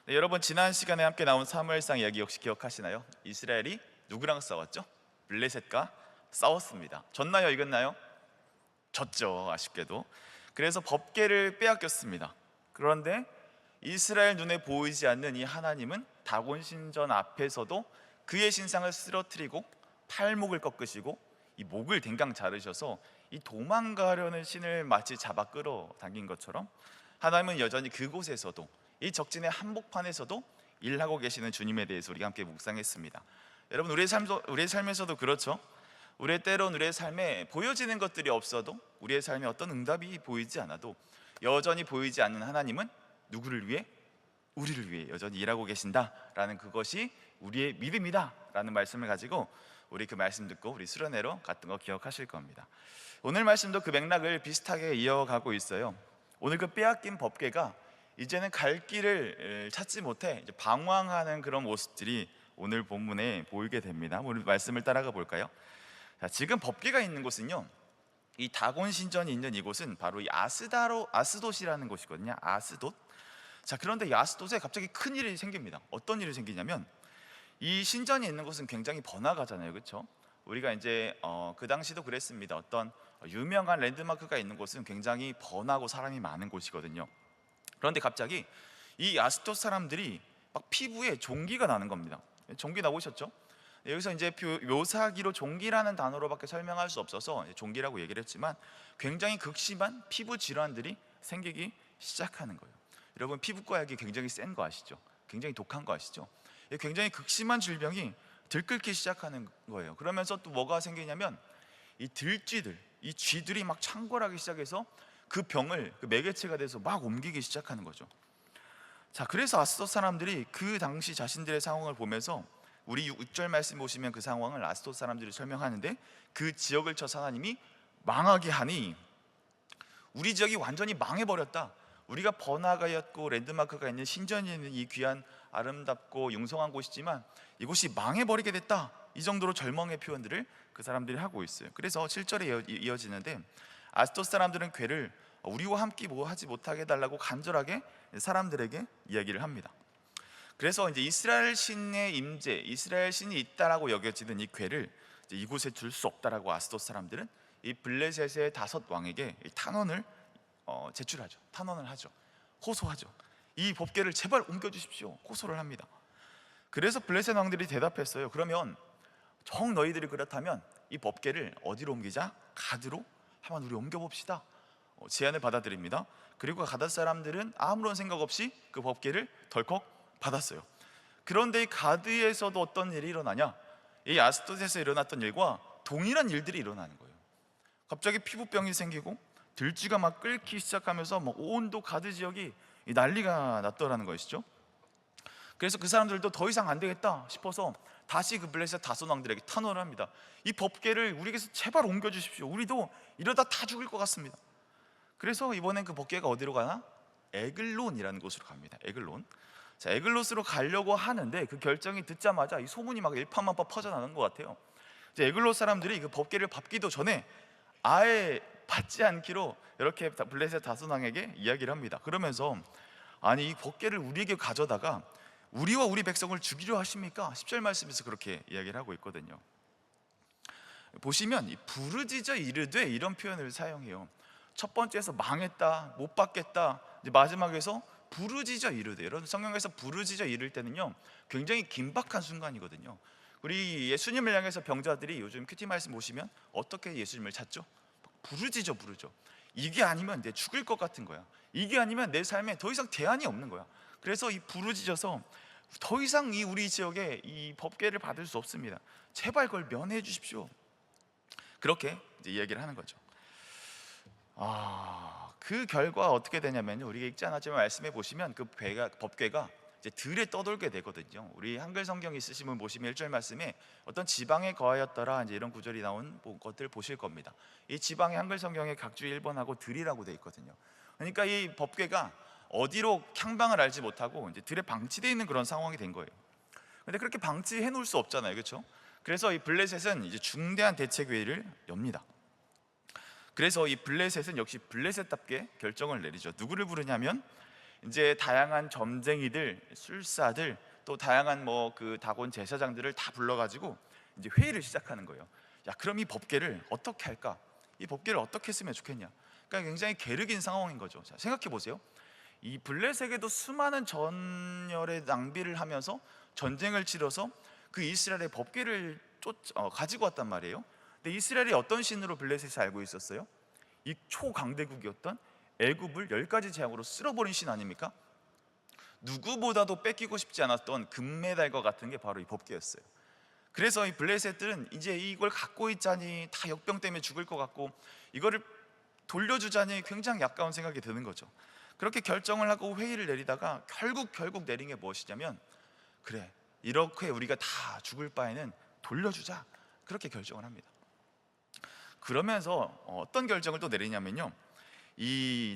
네, 여러분 지난 시간에 함께 나온 사무엘상 이야기 혹시 기억하시나요? 이스라엘이 누구랑 싸웠죠? 블레셋과 싸웠습니다. 졌나요? 이겼나요? 졌죠, 아쉽게도. 그래서 법궤를 빼앗겼습니다. 그런데 이스라엘 눈에 보이지 않는 이 하나님은 다곤 신전 앞에서도 그의 신상을 쓰러뜨리고 팔목을 꺾으시고 이 목을 댕강 자르셔서 이 도망가려는 신을 마치 잡아 끌어당긴 것처럼 하나님은 여전히 그곳에서도 이 적진의 한복판에서도 일하고 계시는 주님에 대해서 우리가 함께 묵상했습니다. 여러분 우리의 삶에서도 그렇죠. 때론 우리의 삶에 보여지는 것들이 없어도 우리의 삶에 어떤 응답이 보이지 않아도 여전히 보이지 않는 하나님은 누구를 위해? 우리를 위해 여전히 일하고 계신다라는 그것이 우리의 믿음이다 라는 말씀을 가지고 우리 그 말씀 듣고 우리 수련회로 갔던 거 기억하실 겁니다. 오늘 말씀도 그 맥락을 비슷하게 이어가고 있어요. 오늘 그 빼앗긴 법궤가 이제는 갈 길을 찾지 못해 이제 방황하는 그런 모습들이 오늘 본문에 보이게 됩니다. 우리 말씀을 따라가 볼까요? 자, 지금 법궤가 있는 곳은요, 이 다곤 신전이 있는 이곳은 바로 이 아스돗이라는 곳이거든요. 아스돗. 자, 그런데 이 아스돗에 갑자기 큰 일이 생깁니다. 어떤 일이 생기냐면 이 신전이 있는 곳은 굉장히 번화가잖아요, 그렇죠? 우리가 이제 그 당시도 그랬습니다. 어떤 유명한 랜드마크가 있는 곳은 굉장히 번하고 사람이 많은 곳이거든요. 그런데 갑자기 이 아스돗 사람들이 막 피부에 종기가 나는 겁니다. 종기 나오셨죠? 여기서 이제 묘사기로 종기라는 단어로밖에 설명할 수 없어서 종기라고 얘기를 했지만 굉장히 극심한 피부 질환들이 생기기 시작하는 거예요. 여러분 피부과약이 굉장히 센 거 아시죠? 굉장히 독한 거 아시죠? 굉장히 극심한 질병이 들끓기 시작하는 거예요. 그러면서 또 뭐가 생기냐면 이 들쥐들, 이 쥐들이 막 창궐하기 시작해서 그 병을 그 매개체가 돼서 막 옮기기 시작하는 거죠. 자, 그래서 아스돗 사람들이 그 당시 자신들의 상황을 보면서 우리 6절 말씀 보시면 그 상황을 아스돗 사람들이 설명하는데 그 지역을 쳐서 하나님이 망하게 하니 우리 지역이 완전히 망해버렸다. 우리가 번화가였고 랜드마크가 있는 신전이 있는 이 귀한 아름답고 융성한 곳이지만 이곳이 망해버리게 됐다. 이 정도로 절망의 표현들을 그 사람들이 하고 있어요. 그래서 7절에 이어지는데 아스돗 사람들은 궤를 우리와 함께 하지 못하게 해달라고 간절하게 사람들에게 이야기를 합니다. 그래서 이제 이스라엘 신의 임재, 이스라엘 신이 있다라고 여겨지는 이 궤를 이곳에 둘 수 없다라고 아스돗 사람들은 이 블레셋의 5 왕에게 탄원을 제출하죠. 탄원을 하죠. 호소하죠. 이 법궤를 제발 옮겨주십시오. 호소를 합니다. 그래서 블레셋 왕들이 대답했어요. 그러면 정 너희들이 그렇다면 이 법궤를 어디로 옮기자? 가드로 한번 우리 옮겨봅시다. 제안을 받아들입니다. 그리고 가드 사람들은 아무런 생각 없이 그 법궤를 덜컥 받았어요. 그런데 이 가드에서도 어떤 일이 일어나냐? 이 아스돗에서 일어났던 일과 동일한 일들이 일어나는 거예요. 갑자기 피부병이 생기고 들쥐가 막 끓기 시작하면서 막 온도 가드 지역이 난리가 났더라는 것이죠. 그래서 그 사람들도 더 이상 안 되겠다 싶어서 다시 그 블레셋 5 왕들에게 탄원을 합니다. 이 법궤를 우리에게서 제발 옮겨주십시오. 우리도 이러다 다 죽을 것 같습니다. 그래서 이번엔 그 법궤가 어디로 가나? 에글론이라는 곳으로 갑니다. 에글론. 자, 에글롯으로 가려고 하는데 그 결정이 듣자마자 이 소문이 막 일파만파 퍼져나가는 것 같아요. 이제 에글롯 사람들이 그 법궤를 밟기도 전에 아예 받지 않기로 이렇게 블레셋 5 왕에게 이야기를 합니다. 그러면서 아니 이 법궤를 우리에게 가져다가 우리와 우리 백성을 죽이려 하십니까? 10절 말씀에서 그렇게 이야기를 하고 있거든요. 보시면 이 부르짖어 이르되 이런 표현을 사용해요. 첫 번째에서 망했다, 못 받겠다, 이제 마지막에서 부르짖어 이르되. 여러분 성경에서 부르짖어 이를 때는요 굉장히 긴박한 순간이거든요. 우리 예수님을 향해서 병자들이 요즘 큐티 말씀 보시면 어떻게 예수님을 찾죠? 부르짖어 부르죠. 이게 아니면 내 죽을 것 같은 거야. 이게 아니면 내 삶에 더 이상 대안이 없는 거야. 그래서 이 부르짖어서 더 이상 이 우리 지역에 이 법궤를 받을 수 없습니다. 제발 그걸 면해 주십시오. 그렇게 이제 이야기를 하는 거죠. 그 결과 어떻게 되냐면요, 우리가 읽지 않았지만 말씀해 보시면 그 법궤가 이제 들에 떠돌게 되거든요. 우리 한글 성경 있으신 분 보시면 1절 말씀에 어떤 지방에 거하였더라 이제 이런 구절이 나온 것들 보실 겁니다. 이 지방의 한글 성경에 각주의 1번하고 들이라고 되어 있거든요. 그러니까 이 법궤가 어디로 향방을 알지 못하고 이제 들에 방치되어 있는 그런 상황이 된 거예요. 근데 그렇게 방치해 놓을 수 없잖아요, 그렇죠? 그래서 이 블레셋은 이제 중대한 대책회의를 엽니다. 그래서 이 블레셋은 역시 블레셋답게 결정을 내리죠. 누구를 부르냐면 이제 다양한 점쟁이들, 술사들, 또 다양한 그 다곤 제사장들을 다 불러가지고 이제 회의를 시작하는 거예요. 야, 그럼 이 법궤를 어떻게 할까? 이 법궤를 어떻게 했으면 좋겠냐? 그러니까 굉장히 게으른 상황인 거죠. 자, 생각해 보세요. 이 블레셋에게도 수많은 전열의 낭비를 하면서 전쟁을 치러서 그 이스라엘의 법궤를 가지고 왔단 말이에요. 근데 이스라엘이 어떤 신으로 블레셋을 알고 있었어요? 이 초강대국이었던 애굽을 10가지 재앙으로 쓸어버린 신 아닙니까? 누구보다도 뺏기고 싶지 않았던 금메달과 같은 게 바로 이 법궤였어요. 그래서 이 블레셋들은 이제 이걸 갖고 있자니 다 역병 때문에 죽을 것 같고 이거를 돌려주자니 굉장히 약가운 생각이 드는 거죠. 그렇게 결정을 하고 회의를 내리다가 결국 내린 게 무엇이냐면, 그래, 이렇게 우리가 다 죽을 바에는 돌려주자, 그렇게 결정을 합니다. 그러면서 어떤 결정을 또 내리냐면요,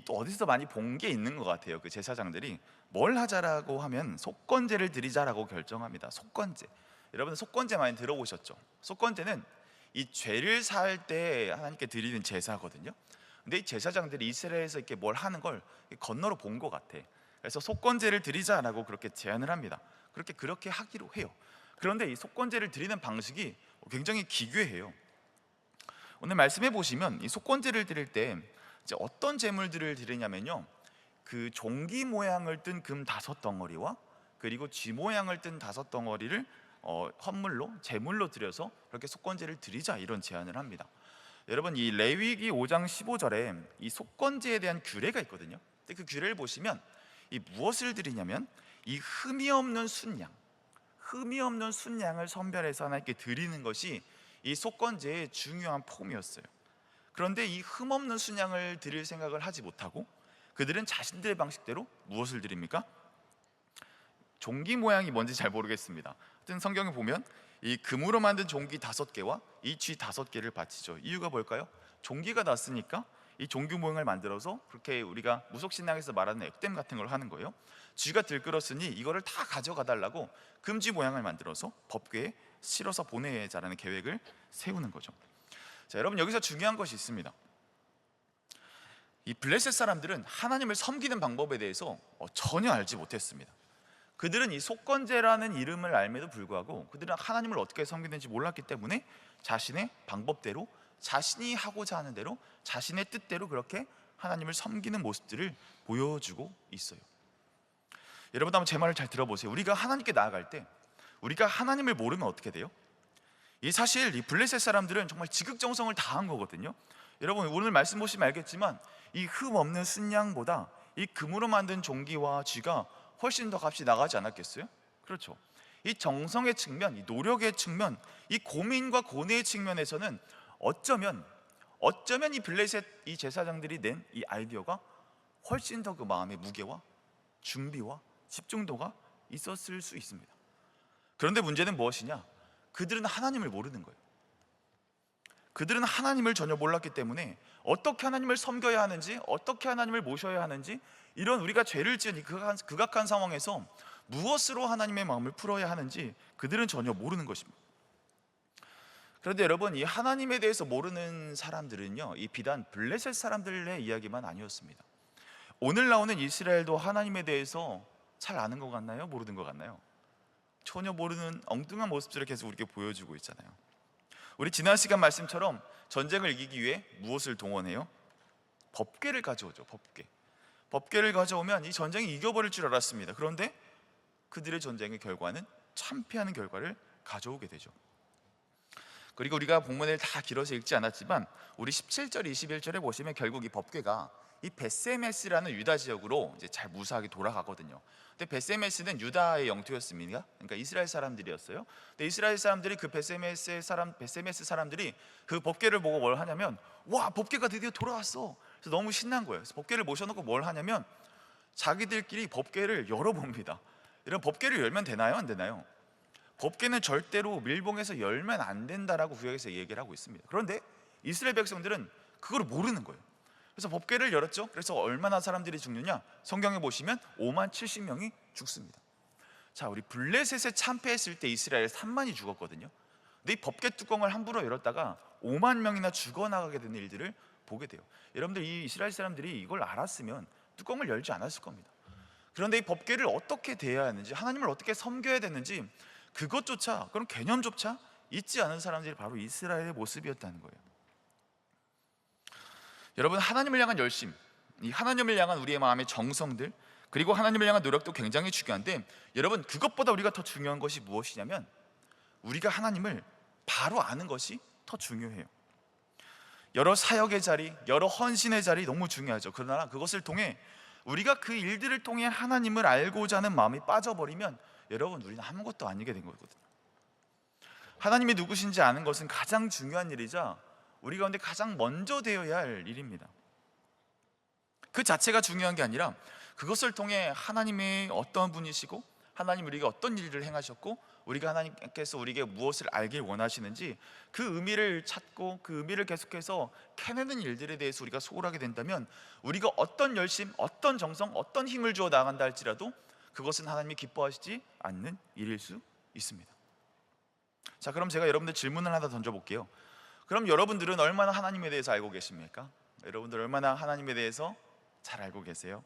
또 어디서 많이 본 게 있는 것 같아요. 그 제사장들이 뭘 하자라고 하면 속건제를 드리자라고 결정합니다. 속건제. 여러분 속건제 많이 들어보셨죠? 속건제는 이 죄를 사할 때 하나님께 드리는 제사거든요. 근데 이 제사장들이 이스라엘에서 이렇게 뭘 하는 걸 건너로 본 것 같아. 그래서 속건제를 드리자라고 그렇게 제안을 합니다. 그렇게 하기로 해요. 그런데 이 속건제를 드리는 방식이 굉장히 기괴해요. 오늘 말씀해 보시면 이 속건제를 드릴 때 이제 어떤 제물들을 드리냐면요, 그 종기 모양을 뜬 금 5덩어리와 그리고 쥐 모양을 뜬 5덩어리를 헌물로, 제물로 드려서 그렇게 속건제를 드리자, 이런 제안을 합니다. 여러분, 이 레위기 5장 15절에 이 속건제에 대한 규례가 있거든요. 근데 그 규례를 보시면 이 무엇을 드리냐면 이 흠이 없는 순양을 선별해서 하나님께 드리는 것이 이 속건제의 중요한 폼이었어요. 그런데 이 흠 없는 순양을 드릴 생각을 하지 못하고 그들은 자신들의 방식대로 무엇을 드립니까? 종기 모양이 뭔지 잘 모르겠습니다. 하여튼 성경에 보면 이 금으로 만든 종기 5개와 이 쥐 5개를 바치죠. 이유가 뭘까요? 종기가 났으니까 이 종기 모양을 만들어서 그렇게 우리가 무속신앙에서 말하는 액땜 같은 걸 하는 거예요. 쥐가 들끓었으니 이거를 다 가져가 달라고 금쥐 모양을 만들어서 법궤에 실어서 보내자라는 계획을 세우는 거죠. 자, 여러분, 여기서 중요한 것이 있습니다. 이 블레셋 사람들은 하나님을 섬기는 방법에 대해서 전혀 알지 못했습니다. 그들은 이 속건제라는 이름을 알매도 불구하고 그들은 하나님을 어떻게 섬기는지 몰랐기 때문에 자신의 방법대로, 자신이 하고자 하는 대로, 자신의 뜻대로 그렇게 하나님을 섬기는 모습들을 보여주고 있어요. 여러분, 한번 제 말을 잘 들어보세요. 우리가 하나님께 나아갈 때 우리가 하나님을 모르면 어떻게 돼요? 사실 이 블레셋 사람들은 정말 지극정성을 다한 거거든요. 여러분, 오늘 말씀 보시면 알겠지만 이 흠 없는 순양보다 이 금으로 만든 종기와 쥐가 훨씬 더 값이 나가지 않았겠어요? 그렇죠. 이 정성의 측면, 이 노력의 측면, 이 고민과 고뇌의 측면에서는 어쩌면 이 블레셋 이 제사장들이 낸 이 아이디어가 훨씬 더 그 마음의 무게와 준비와 집중도가 있었을 수 있습니다. 그런데 문제는 무엇이냐? 그들은 하나님을 모르는 거예요. 그들은 하나님을 전혀 몰랐기 때문에 어떻게 하나님을 섬겨야 하는지, 어떻게 하나님을 모셔야 하는지, 이런 우리가 죄를 지은 이 극악한 상황에서 무엇으로 하나님의 마음을 풀어야 하는지 그들은 전혀 모르는 것입니다. 그런데 여러분, 이 하나님에 대해서 모르는 사람들은요, 이 비단 블레셋 사람들의 이야기만 아니었습니다. 오늘 나오는 이스라엘도 하나님에 대해서 잘 아는 것 같나요? 모르는 것 같나요? 전혀 모르는 엉뚱한 모습들을 계속 우리에게 보여주고 있잖아요. 우리 지난 시간 말씀처럼 전쟁을 이기기 위해 무엇을 동원해요? 법궤를 가져오죠. 법궤를 가져오면 이 전쟁이 이겨버릴 줄 알았습니다. 그런데 그들의 전쟁의 결과는 참패하는 결과를 가져오게 되죠. 그리고 우리가 본문을 다 길어서 읽지 않았지만 우리 17절, 21절에 보시면 결국 이 법궤가 이 벳세메스라는 유다 지역으로 이제 잘 무사하게 돌아가거든요. 근데 벳세메스는 유다의 영토였습니다. 그러니까 이스라엘 사람들이었어요. 근데 이스라엘 사람들이 그 벳세메스 사람들이 그 법궤를 보고 뭘 하냐면, 와, 법궤가 드디어 돌아왔어. 그래서 너무 신난 거예요. 그래서 법궤를 모셔놓고 뭘 하냐면 자기들끼리 법궤를 열어봅니다. 이런 법궤를 열면 되나요? 안 되나요? 법궤는 절대로 밀봉해서 열면 안 된다라고 구약에서 얘기를 하고 있습니다. 그런데 이스라엘 백성들은 그걸 모르는 거예요. 그래서 법궤를 열었죠. 그래서 얼마나 사람들이 죽느냐? 성경에 보시면 5만 70명이 죽습니다. 자, 우리 블레셋에 참패했을 때 이스라엘 3만이 죽었거든요. 근데 이 법궤 뚜껑을 함부로 열었다가 5만 명이나 죽어나가게 되는 일들을 보게 돼요. 여러분들, 이 이스라엘 사람들이 이걸 알았으면 뚜껑을 열지 않았을 겁니다. 그런데 이 법궤를 어떻게 대해야 하는지, 하나님을 어떻게 섬겨야 되는지 그것조차, 그런 개념조차 잊지 않은 사람들이 바로 이스라엘의 모습이었다는 거예요. 여러분, 하나님을 향한 열심, 이 하나님을 향한 우리의 마음의 정성들, 그리고 하나님을 향한 노력도 굉장히 중요한데, 여러분, 그것보다 우리가 더 중요한 것이 무엇이냐면 우리가 하나님을 바로 아는 것이 더 중요해요. 여러 사역의 자리, 여러 헌신의 자리 너무 중요하죠. 그러나 그것을 통해 우리가 그 일들을 통해 하나님을 알고자 하는 마음이 빠져버리면 여러분, 우리는 아무것도 아니게 된 거거든요. 하나님이 누구신지 아는 것은 가장 중요한 일이자 우리 가운데 가장 먼저 되어야 할 일입니다. 그 자체가 중요한 게 아니라 그것을 통해 하나님이 어떤 분이시고, 하나님 우리가 어떤 일을 행하셨고, 우리가 하나님께서 우리에게 무엇을 알길 원하시는지 그 의미를 찾고 그 의미를 계속해서 캐내는 일들에 대해서 우리가 소홀하게 된다면 우리가 어떤 열심, 어떤 정성, 어떤 힘을 주어 나간다 할지라도 그것은 하나님이 기뻐하시지 않는 일일 수 있습니다. 자, 그럼 제가 여러분들 질문을 하나 던져볼게요. 그럼 여러분들은 얼마나 하나님에 대해서 알고 계십니까? 여러분들 얼마나 하나님에 대해서 잘 알고 계세요?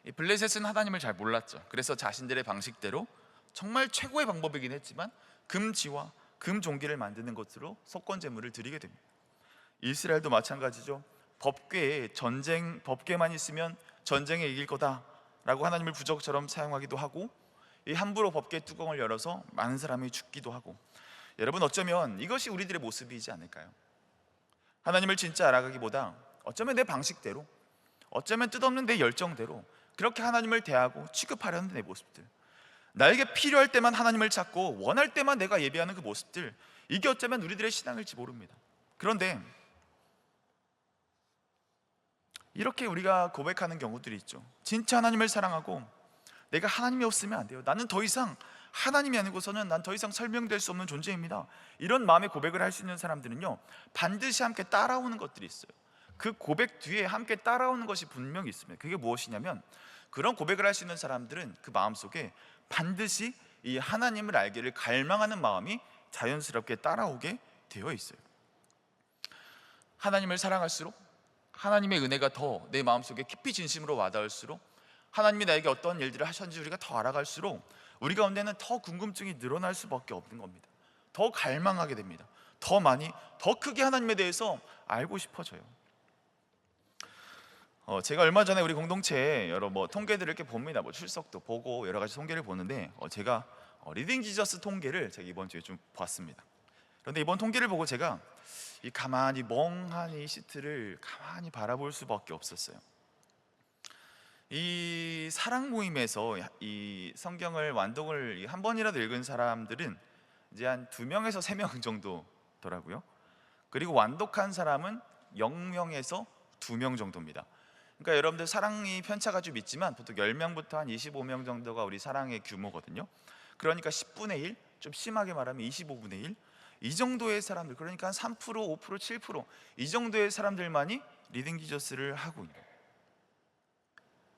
이 블레셋은 하나님을 잘 몰랐죠. 그래서 자신들의 방식대로 정말 최고의 방법이긴 했지만 금지와 금종기를 만드는 것으로 속건제물을 드리게 됩니다. 이스라엘도 마찬가지죠. 법궤만 있으면 전쟁에 이길 거다라고 하나님을 부적처럼 사용하기도 하고, 이 함부로 법궤 뚜껑을 열어서 많은 사람이 죽기도 하고. 여러분, 어쩌면 이것이 우리들의 모습이지 않을까요? 하나님을 진짜 알아가기보다 어쩌면 내 방식대로, 어쩌면 뜻없는 내 열정대로 그렇게 하나님을 대하고 취급하려는 내 모습들, 나에게 필요할 때만 하나님을 찾고 원할 때만 내가 예배하는 그 모습들, 이게 어쩌면 우리들의 신앙일지 모릅니다. 그런데 이렇게 우리가 고백하는 경우들이 있죠. 진짜 하나님을 사랑하고 내가 하나님이 없으면 안 돼요, 나는 더 이상 하나님이 아니고서는 난 더 이상 설명될 수 없는 존재입니다, 이런 마음의 고백을 할 수 있는 사람들은요, 반드시 함께 따라오는 것들이 있어요. 그 고백 뒤에 함께 따라오는 것이 분명히 있습니다. 그게 무엇이냐면, 그런 고백을 할 수 있는 사람들은 그 마음속에 반드시 이 하나님을 알기를 갈망하는 마음이 자연스럽게 따라오게 되어 있어요. 하나님을 사랑할수록, 하나님의 은혜가 더 내 마음속에 깊이 진심으로 와닿을수록, 하나님이 나에게 어떤 일들을 하셨는지 우리가 더 알아갈수록 우리 가운데는 더 궁금증이 늘어날 수밖에 없는 겁니다. 더 갈망하게 됩니다. 더 많이, 더 크게 하나님에 대해서 알고 싶어져요. 제가 얼마 전에 우리 공동체에 여러 통계들을 이렇게 봅니다. 출석도 보고 여러 가지 통계를 보는데, 제가 리딩 지저스 통계를 제가 이번 주에 좀 봤습니다. 그런데 이번 통계를 보고 제가 가만히 멍하니 시트를 가만히 바라볼 수밖에 없었어요. 이 사랑 모임에서 이 성경을 완독을 한 번이라도 읽은 사람들은 이제 한 2명에서 3명 정도더라고요. 그리고 완독한 사람은 0명에서 2명 정도입니다. 그러니까 여러분들 사랑이 편차가 좀 있지만 보통 10명부터 한 25명 정도가 우리 사랑의 규모거든요. 그러니까 10분의 1, 좀 심하게 말하면 25분의 1, 이 정도의 사람들, 그러니까 한 3%, 5%, 7%, 이 정도의 사람들만이 리딩 지저스를 하고 있는 거예요.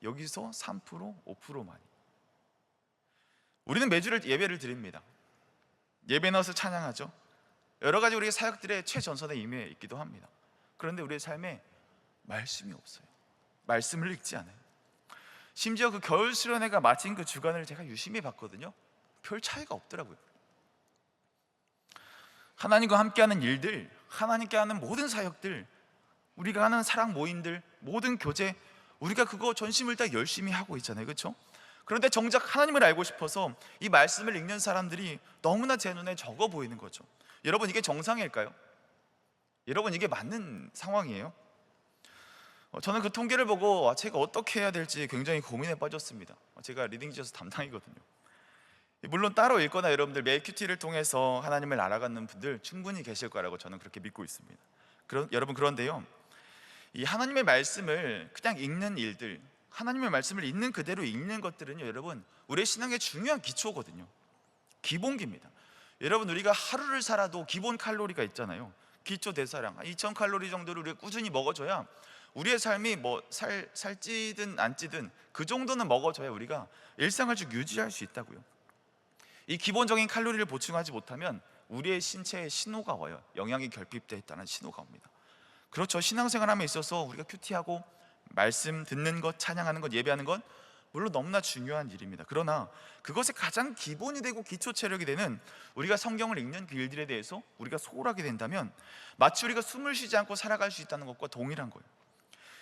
여기서 3%, 5%만이. 우리는 매주를 예배를 드립니다. 예배 나와서 찬양하죠. 여러 가지 우리의 사역들의 최전선에 임해 있기도 합니다. 그런데 우리의 삶에 말씀이 없어요. 말씀을 읽지 않아요. 심지어 그 겨울 수련회가 마친 그 주간을 제가 유심히 봤거든요. 별 차이가 없더라고요. 하나님과 함께하는 일들, 하나님께 하는 모든 사역들, 우리가 하는 사랑 모임들, 모든 교제, 우리가 그거 전심을 다 열심히 하고 있잖아요, 그렇죠? 그런데 정작 하나님을 알고 싶어서 이 말씀을 읽는 사람들이 너무나 제 눈에 적어 보이는 거죠. 여러분, 이게 정상일까요? 여러분, 이게 맞는 상황이에요? 저는 그 통계를 보고 제가 어떻게 해야 될지 굉장히 고민에 빠졌습니다. 제가 리딩 지저스 담당이거든요. 물론 따로 읽거나 여러분들 매 큐티를 통해서 하나님을 알아가는 분들 충분히 계실 거라고 저는 그렇게 믿고 있습니다. 여러분, 그런데요, 이 하나님의 말씀을 그냥 읽는 일들, 하나님의 말씀을 있는 그대로 읽는 것들은요, 여러분, 우리의 신앙의 중요한 기초거든요. 기본기입니다. 여러분, 우리가 하루를 살아도 기본 칼로리가 있잖아요. 기초 대사량 2000칼로리 정도를 우리가 꾸준히 먹어줘야 우리의 삶이 살찌든 안 찌든 그 정도는 먹어줘야 우리가 일상을 쭉 유지할 수 있다고요. 이 기본적인 칼로리를 보충하지 못하면 우리의 신체에 신호가 와요. 영양이 결핍되어 있다는 신호가 옵니다. 그렇죠. 신앙생활함에 있어서 우리가 큐티하고 말씀 듣는 것, 찬양하는 것, 예배하는 것 물론 너무나 중요한 일입니다. 그러나 그것의 가장 기본이 되고 기초 체력이 되는 우리가 성경을 읽는 그 일들에 대해서 우리가 소홀하게 된다면 마치 우리가 숨을 쉬지 않고 살아갈 수 있다는 것과 동일한 거예요.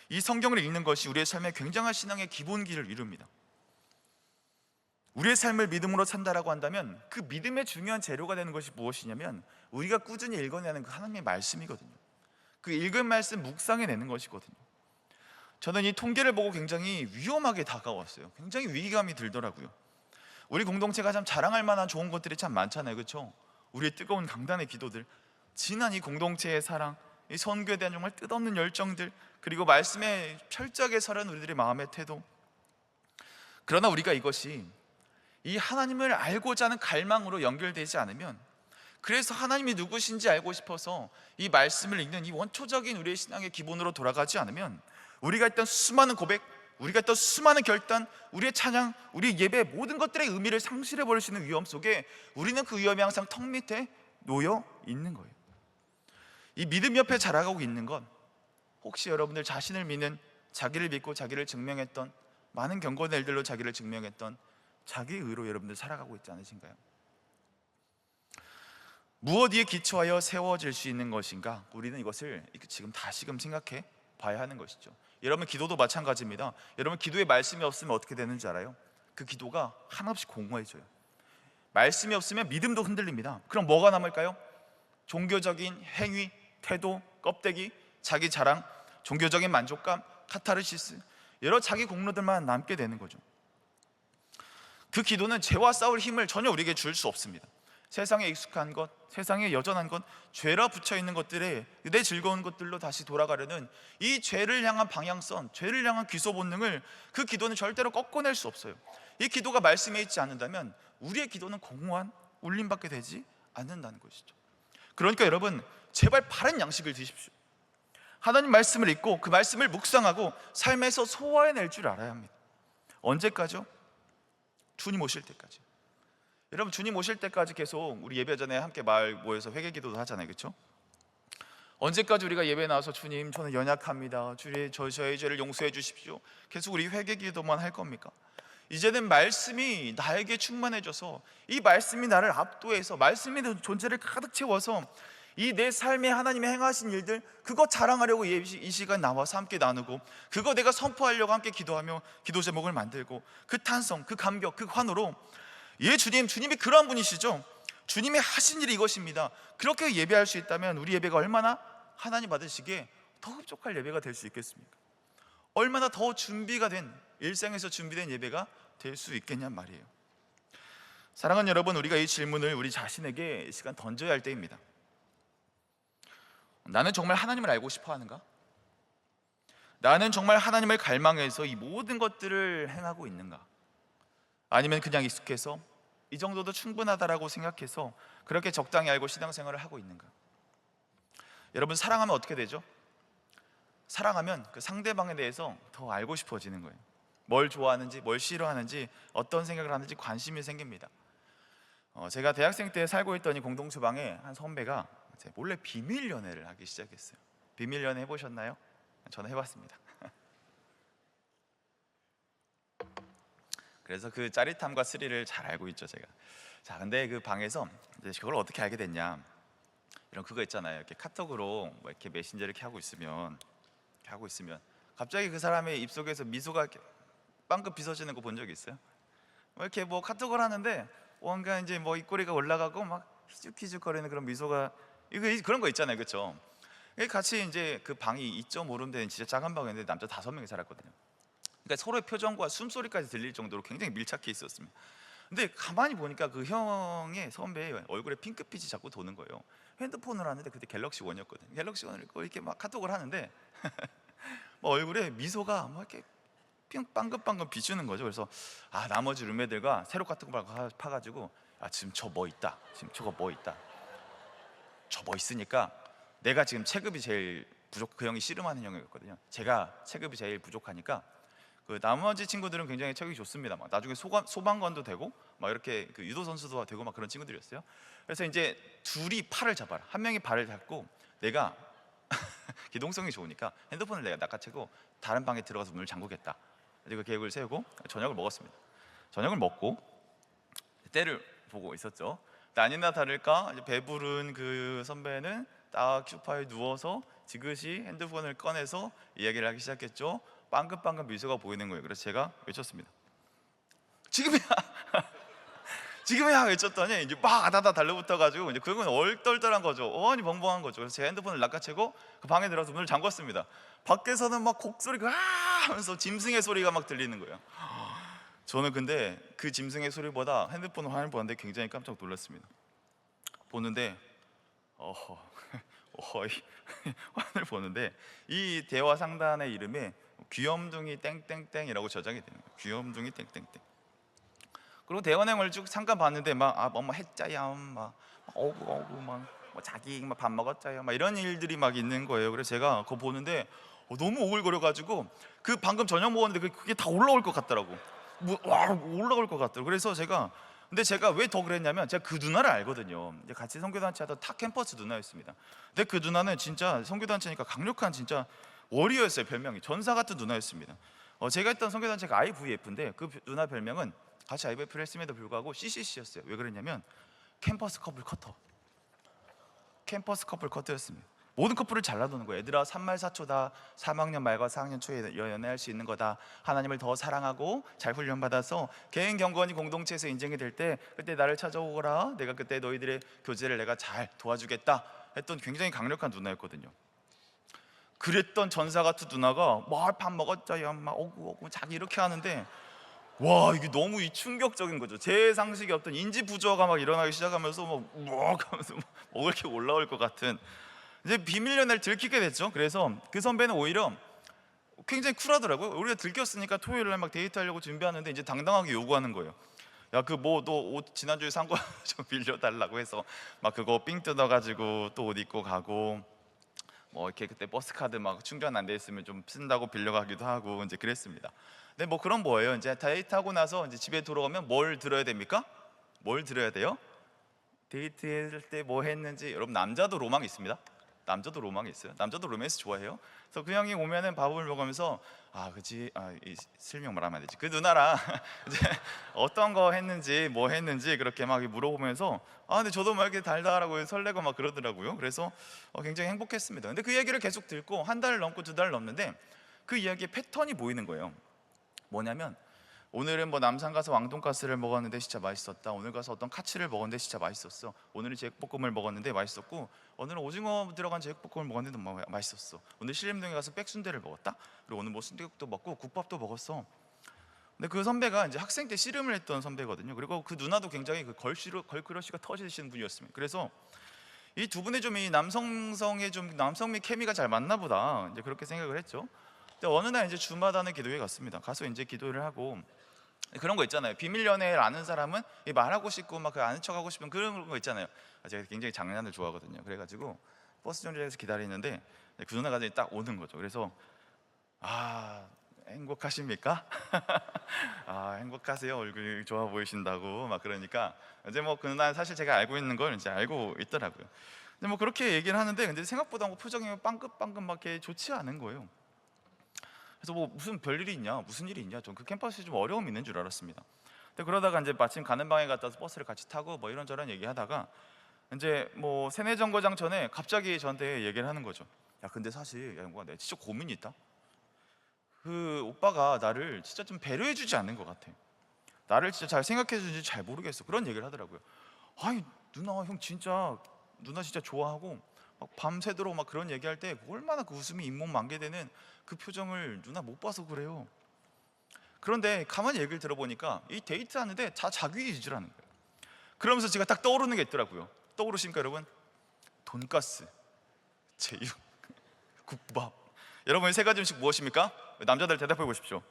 이 성경을 읽는 것이 우리의 삶에 굉장한 신앙의 기본기를 이룹니다. 우리의 삶을 믿음으로 산다라고 한다면 그 믿음의 중요한 재료가 되는 것이 무엇이냐면 우리가 꾸준히 읽어내는 그 하나님의 말씀이거든요. 그 읽은 말씀 묵상해내는 것이거든요. 저는 이 통계를 보고 굉장히 위험하게 다가왔어요. 굉장히 위기감이 들더라고요. 우리 공동체가 참 자랑할 만한 좋은 것들이 참 많잖아요, 그렇죠? 우리의 뜨거운 강단의 기도들, 진한 이 공동체의 사랑, 이 선교에 대한 정말 뜻없는 열정들, 그리고 말씀에 철저하게 서는 우리들의 마음의 태도. 그러나 우리가 이것이 이 하나님을 알고자 하는 갈망으로 연결되지 않으면, 그래서 하나님이 누구신지 알고 싶어서 이 말씀을 읽는 이 원초적인 우리의 신앙의 기본으로 돌아가지 않으면 우리가 했던 수많은 고백, 우리가 했던 수많은 결단, 우리의 찬양, 우리의 예배, 모든 것들의 의미를 상실해버릴 수 있는 위험 속에 우리는 그 위험이 항상 턱 밑에 놓여 있는 거예요. 이 믿음 옆에 자라가고 있는 건 혹시 여러분들 자신을 믿는, 자기를 믿고 자기를 증명했던, 많은 경건의 일들로 자기를 증명했던 자기 의로 여러분들 살아가고 있지 않으신가요? 무엇 위에 기초하여 세워질 수 있는 것인가? 우리는 이것을 지금 다시금 생각해 봐야 하는 것이죠. 여러분 기도도 마찬가지입니다. 여러분 기도에 말씀이 없으면 어떻게 되는지 알아요? 그 기도가 한없이 공허해져요. 말씀이 없으면 믿음도 흔들립니다. 그럼 뭐가 남을까요? 종교적인 행위, 태도, 껍데기, 자기 자랑, 종교적인 만족감, 카타르시스, 여러 자기 공로들만 남게 되는 거죠. 그 기도는 죄와 싸울 힘을 전혀 우리에게 줄 수 없습니다. 세상에 익숙한 것, 세상에 여전한 것, 죄라 붙여있는 것들에 내 즐거운 것들로 다시 돌아가려는 이 죄를 향한 방향성, 죄를 향한 귀소 본능을 그 기도는 절대로 꺾어낼 수 없어요. 이 기도가 말씀에 있지 않는다면 우리의 기도는 공허한 울림밖에 되지 않는다는 것이죠. 그러니까 여러분, 제발 바른 양식을 드십시오. 하나님 말씀을 읽고 그 말씀을 묵상하고 삶에서 소화해낼 줄 알아야 합니다. 언제까지요? 주님 오실 때까지. 여러분 주님 오실 때까지 계속 우리 예배 전에 함께 마을 모여서 회개 기도도 하잖아요, 그렇죠? 언제까지 우리가 예배 나와서 주님 저는 연약합니다, 저의 죄를 용서해 주십시오, 계속 우리 회개 기도만 할 겁니까? 이제는 말씀이 나에게 충만해져서 이 말씀이 나를 압도해서 말씀의 존재를 가득 채워서 이 내 삶에 하나님이 행하신 일들 그거 자랑하려고 이 시간 나와서 함께 나누고, 그거 내가 선포하려고 함께 기도하며 기도 제목을 만들고, 그 탄성, 그 감격, 그 환호로 예 주님이 그러한 분이시죠, 주님이 하신 일이 이것입니다, 그렇게 예배할 수 있다면 우리 예배가 얼마나 하나님 받으시기에 더 흡족할 예배가 될 수 있겠습니까? 얼마나 더 준비가 된, 일생에서 준비된 예배가 될 수 있겠냔 말이에요. 사랑하는 여러분, 우리가 이 질문을 우리 자신에게 이 시간 던져야 할 때입니다. 나는 정말 하나님을 알고 싶어 하는가? 나는 정말 하나님을 갈망해서 이 모든 것들을 행하고 있는가? 아니면 그냥 익숙해서 이 정도도 충분하다라고 생각해서 그렇게 적당히 알고 신앙생활을 하고 있는가? 여러분, 사랑하면 어떻게 되죠? 사랑하면 그 상대방에 대해서 더 알고 싶어지는 거예요. 뭘 좋아하는지, 뭘 싫어하는지, 어떤 생각을 하는지 관심이 생깁니다. 제가 대학생 때 살고 있던 이 공동체 방에 한 선배가 몰래 비밀 연애를 하기 시작했어요. 비밀 연애 해보셨나요? 저는 해봤습니다. 그래서 그 짜릿함과 스릴을 잘 알고 있죠, 제가. 자, 근데 그 방에서 이제 그걸 어떻게 알게 됐냐? 이런 그거 있잖아요. 이렇게 카톡으로 뭐 이렇게 메신저를 이렇게 하고 있으면 갑자기 그 사람의 입속에서 미소가 이렇게 빵긋 빗어지는 거 본 적 있어요? 뭐 이렇게 뭐 카톡을 하는데 뭔가 이제 뭐 입꼬리가 올라가고 막 희죽희죽거리는 그런 미소가, 이거 그런 거 있잖아요, 그렇죠? 같이 이제 그 방이 2.5룸 되는 진짜 작은 방이었는데 남자 5명이 살았거든요. 그러니까 서로의 표정과 숨소리까지 들릴 정도로 굉장히 밀착해 있었습니다. 근데 가만히 보니까 그 형의 선배의 얼굴에 핑크빛이 자꾸 도는 거예요. 핸드폰을 하는데 그때 갤럭시 1이었거든요. 갤럭시 1을 이렇게 막 카톡을 하는데 뭐 얼굴에 미소가 막 이렇게 빵긋빵긋 비추는 거죠. 그래서 나머지 룸메들과 새로 카톡을 파가지고 지금 저 뭐 있다, 지금 저거 뭐 있다, 저 뭐 있으니까 내가 지금 체급이 제일 부족, 그 형이 씨름하는 형이었거든요. 제가 체급이 제일 부족하니까 그 나머지 친구들은 굉장히 체격이 좋습니다. 막 나중에 소방관도 되고 막 이렇게 그 유도 선수도 되고 막 그런 친구들이었어요. 그래서 이제 둘이 팔을 잡아라. 한 명이 발을 잡고 내가 기동성이 좋으니까 핸드폰을 내가 낚아채고 다른 방에 들어가서 문을 잠그겠다. 그리고 계획을 세우고 저녁을 먹었습니다. 저녁을 먹고 때를 보고 있었죠. 아니나 다를까 이제 배부른 그 선배는 딱 소파에 누워서 지그시 핸드폰을 꺼내서 이야기를 하기 시작했죠. 빵긋빵긋 미소가 보이는 거예요. 그래서 제가 외쳤습니다. 지금이야! 지금이야! 외쳤더니 이제 막 아다다 달려붙어가지고 이제 그건 얼떨떨한 거죠. 어안이 벙벙한 거죠. 그래서 제 핸드폰을 낚아채고 그 방에 들어가서 문을 잠궜습니다. 밖에서는 막 곡소리가 하면서 짐승의 소리가 막 들리는 거예요. 저는 근데 그 짐승의 소리보다 핸드폰 화면을 보는데 굉장히 깜짝 놀랐습니다. 보는데 어허이 화면을 보는데 이 대화 상단의 이름에 귀염둥이 땡땡땡이라고 저장이 되는 거예요. 귀염둥이 땡땡땡. 그리고 대화 내용을 쭉 잠깐 봤는데 뭐 했자야 막 어구 뭐 자기 막 밥 먹었자요 막 이런 일들이 막 있는 거예요. 그래서 제가 그거 보는데 너무 오글거려가지고 그 방금 저녁 먹었는데 그게 다 올라올 것 같더라고. 올라올 것 같더라고. 그래서 제가 왜 더 그랬냐면 제가 그 누나를 알거든요. 이제 같이 선교단체 하던 타 캠퍼스 누나였습니다. 근데 그 누나는 진짜 선교단체니까 강력한 진짜 워리어였어요. 별명이 전사 같은 누나였습니다. 제가 했던 선교단체가 IVF인데 그 누나 별명은 같이 IVF를 했음에도 불구하고 CCC였어요. 왜 그랬냐면 캠퍼스 커플 커터. 캠퍼스 커플 커터였습니다. 모든 커플을 잘라놓는 거예요. 얘들아 3말 4초다. 3학년 말과 4학년 초에 연애할 수 있는 거다. 하나님을 더 사랑하고 잘 훈련받아서 개인 경건이 공동체에서 인정이 될 때 그때 나를 찾아오거라. 내가 그때 너희들의 교제를 내가 잘 도와주겠다 했던 굉장히 강력한 누나였거든요. 그랬던 전사 같은 누나가 막 밥 먹었자야 막 오구 자기 이렇게 하는데 와 이게 너무 충격적인 거죠. 제 상식에 어떤 인지 부조화가 막 일어나기 시작하면서 막 하면서 이렇게 올라올 것 같은 이제 비밀 연애를 들키게 됐죠. 그래서 그 선배는 오히려 굉장히 쿨하더라고요. 우리가 들켰으니까 토요일 날 막 데이트하려고 준비하는데 이제 당당하게 요구하는 거예요. 야 그 뭐 너 옷 지난주에 산 거 좀 빌려달라고 해서 막 그거 삥 뜯어가지고 또 옷 입고 가고 뭐 이렇게 그때 버스 카드 막 충전 안 돼 있으면 좀 쓴다고 빌려가기도 하고 이제 그랬습니다. 근데 뭐 그런 뭐예요? 이제 데이트하고 나서 이제 집에 돌아오면 뭘 들어야 됩니까? 뭘 들어야 돼요? 데이트할 때 뭐 했는지. 여러분 남자도 로망이 있습니다. 남자도 로망이 있어요. 남자도 로맨스 좋아해요. 그래서 그 형이 오면은 밥을 먹으면서 그치 이 실명 말하면 안 되지. 그 누나랑 이제 어떤 거 했는지 뭐 했는지 그렇게 막 물어보면서 근데 저도 막 이렇게 달달하고 설레고 막 그러더라고요. 그래서 굉장히 행복했습니다. 근데 그 얘기를 계속 듣고 한 달 넘고 두 달 넘는데 그 이야기의 패턴이 보이는 거예요. 뭐냐면 오늘은 뭐 남산 가서 왕돈가스를 먹었는데 진짜 맛있었다. 오늘 가서 어떤 카츠를 먹었는데 진짜 맛있었어. 오늘은 제육볶음을 먹었는데 맛있었고 오늘은 오징어 들어간 제육볶음을 먹었는데 너무 맛있었어. 오늘 신림동에 가서 백순대를 먹었다. 그리고 오늘 뭐 순대국도 먹고 국밥도 먹었어. 근데 그 선배가 이제 학생 때 씨름을 했던 선배거든요. 그리고 그 누나도 굉장히 그 걸크러쉬가 터지시는 분이었습니다. 그래서 이 두 분의 좀 이 남성성의 좀 남성미 케미가 잘 맞나 보다. 이제 그렇게 생각을 했죠. 근데 어느 날 이제 주마다는 기도회 갔습니다. 가서 이제 기도를 하고 그런 거 있잖아요. 비밀 연애를 아는 사람은 말하고 싶고 막 그 아는 척하고 싶은 그런 거 있잖아요. 제가 굉장히 장난을 좋아하거든요. 그래가지고 버스 정류장에서 기다리는데 그 누나가 이제 딱 오는 거죠. 그래서 행복하십니까? 행복하세요. 얼굴이 좋아 보이신다고 막 그러니까 이제 뭐 그 누나 사실 제가 알고 있는 걸 이제 알고 있더라고요. 근데 뭐 그렇게 얘기를 하는데 근데 생각보다 뭐 표정이 빵긋빵긋 막 이렇게 좋지 않은 거예요. 그래서 뭐 무슨 별일이 있냐, 무슨 일이 있냐, 좀 그 캠퍼스에 좀 어려움이 있는 줄 알았습니다. 근데 그러다가 이제 마침 가는 방에 갔다 와서 버스를 같이 타고 뭐 이런저런 얘기하다가 이제 뭐 세뇌 정거장 전에 갑자기 저한테 얘기를 하는 거죠. 야 근데 사실 야 영구야 내가 진짜 고민이 있다. 그 오빠가 나를 진짜 좀 배려해주지 않는 것 같아. 나를 진짜 잘 생각해주는지 잘 모르겠어. 그런 얘기를 하더라고요. 아이 누나 형 진짜 누나 진짜 좋아하고 막 밤새도록 막 그런 얘기할 때 얼마나 그 웃음이 잇몸 만개 되는 그 표정을 누나 못 봐서 그래요. 그런데 가만히 얘기를 들어보니까 이 데이트하는데 다 자기 위주라는 거예요. 그러면서 제가 딱 떠오르는 게 있더라고요. 떠오르십니까 여러분? 돈가스, 제육, 국밥. 여러분 이 세 가지 음식 무엇입니까? 남자들 대답해 보십시오.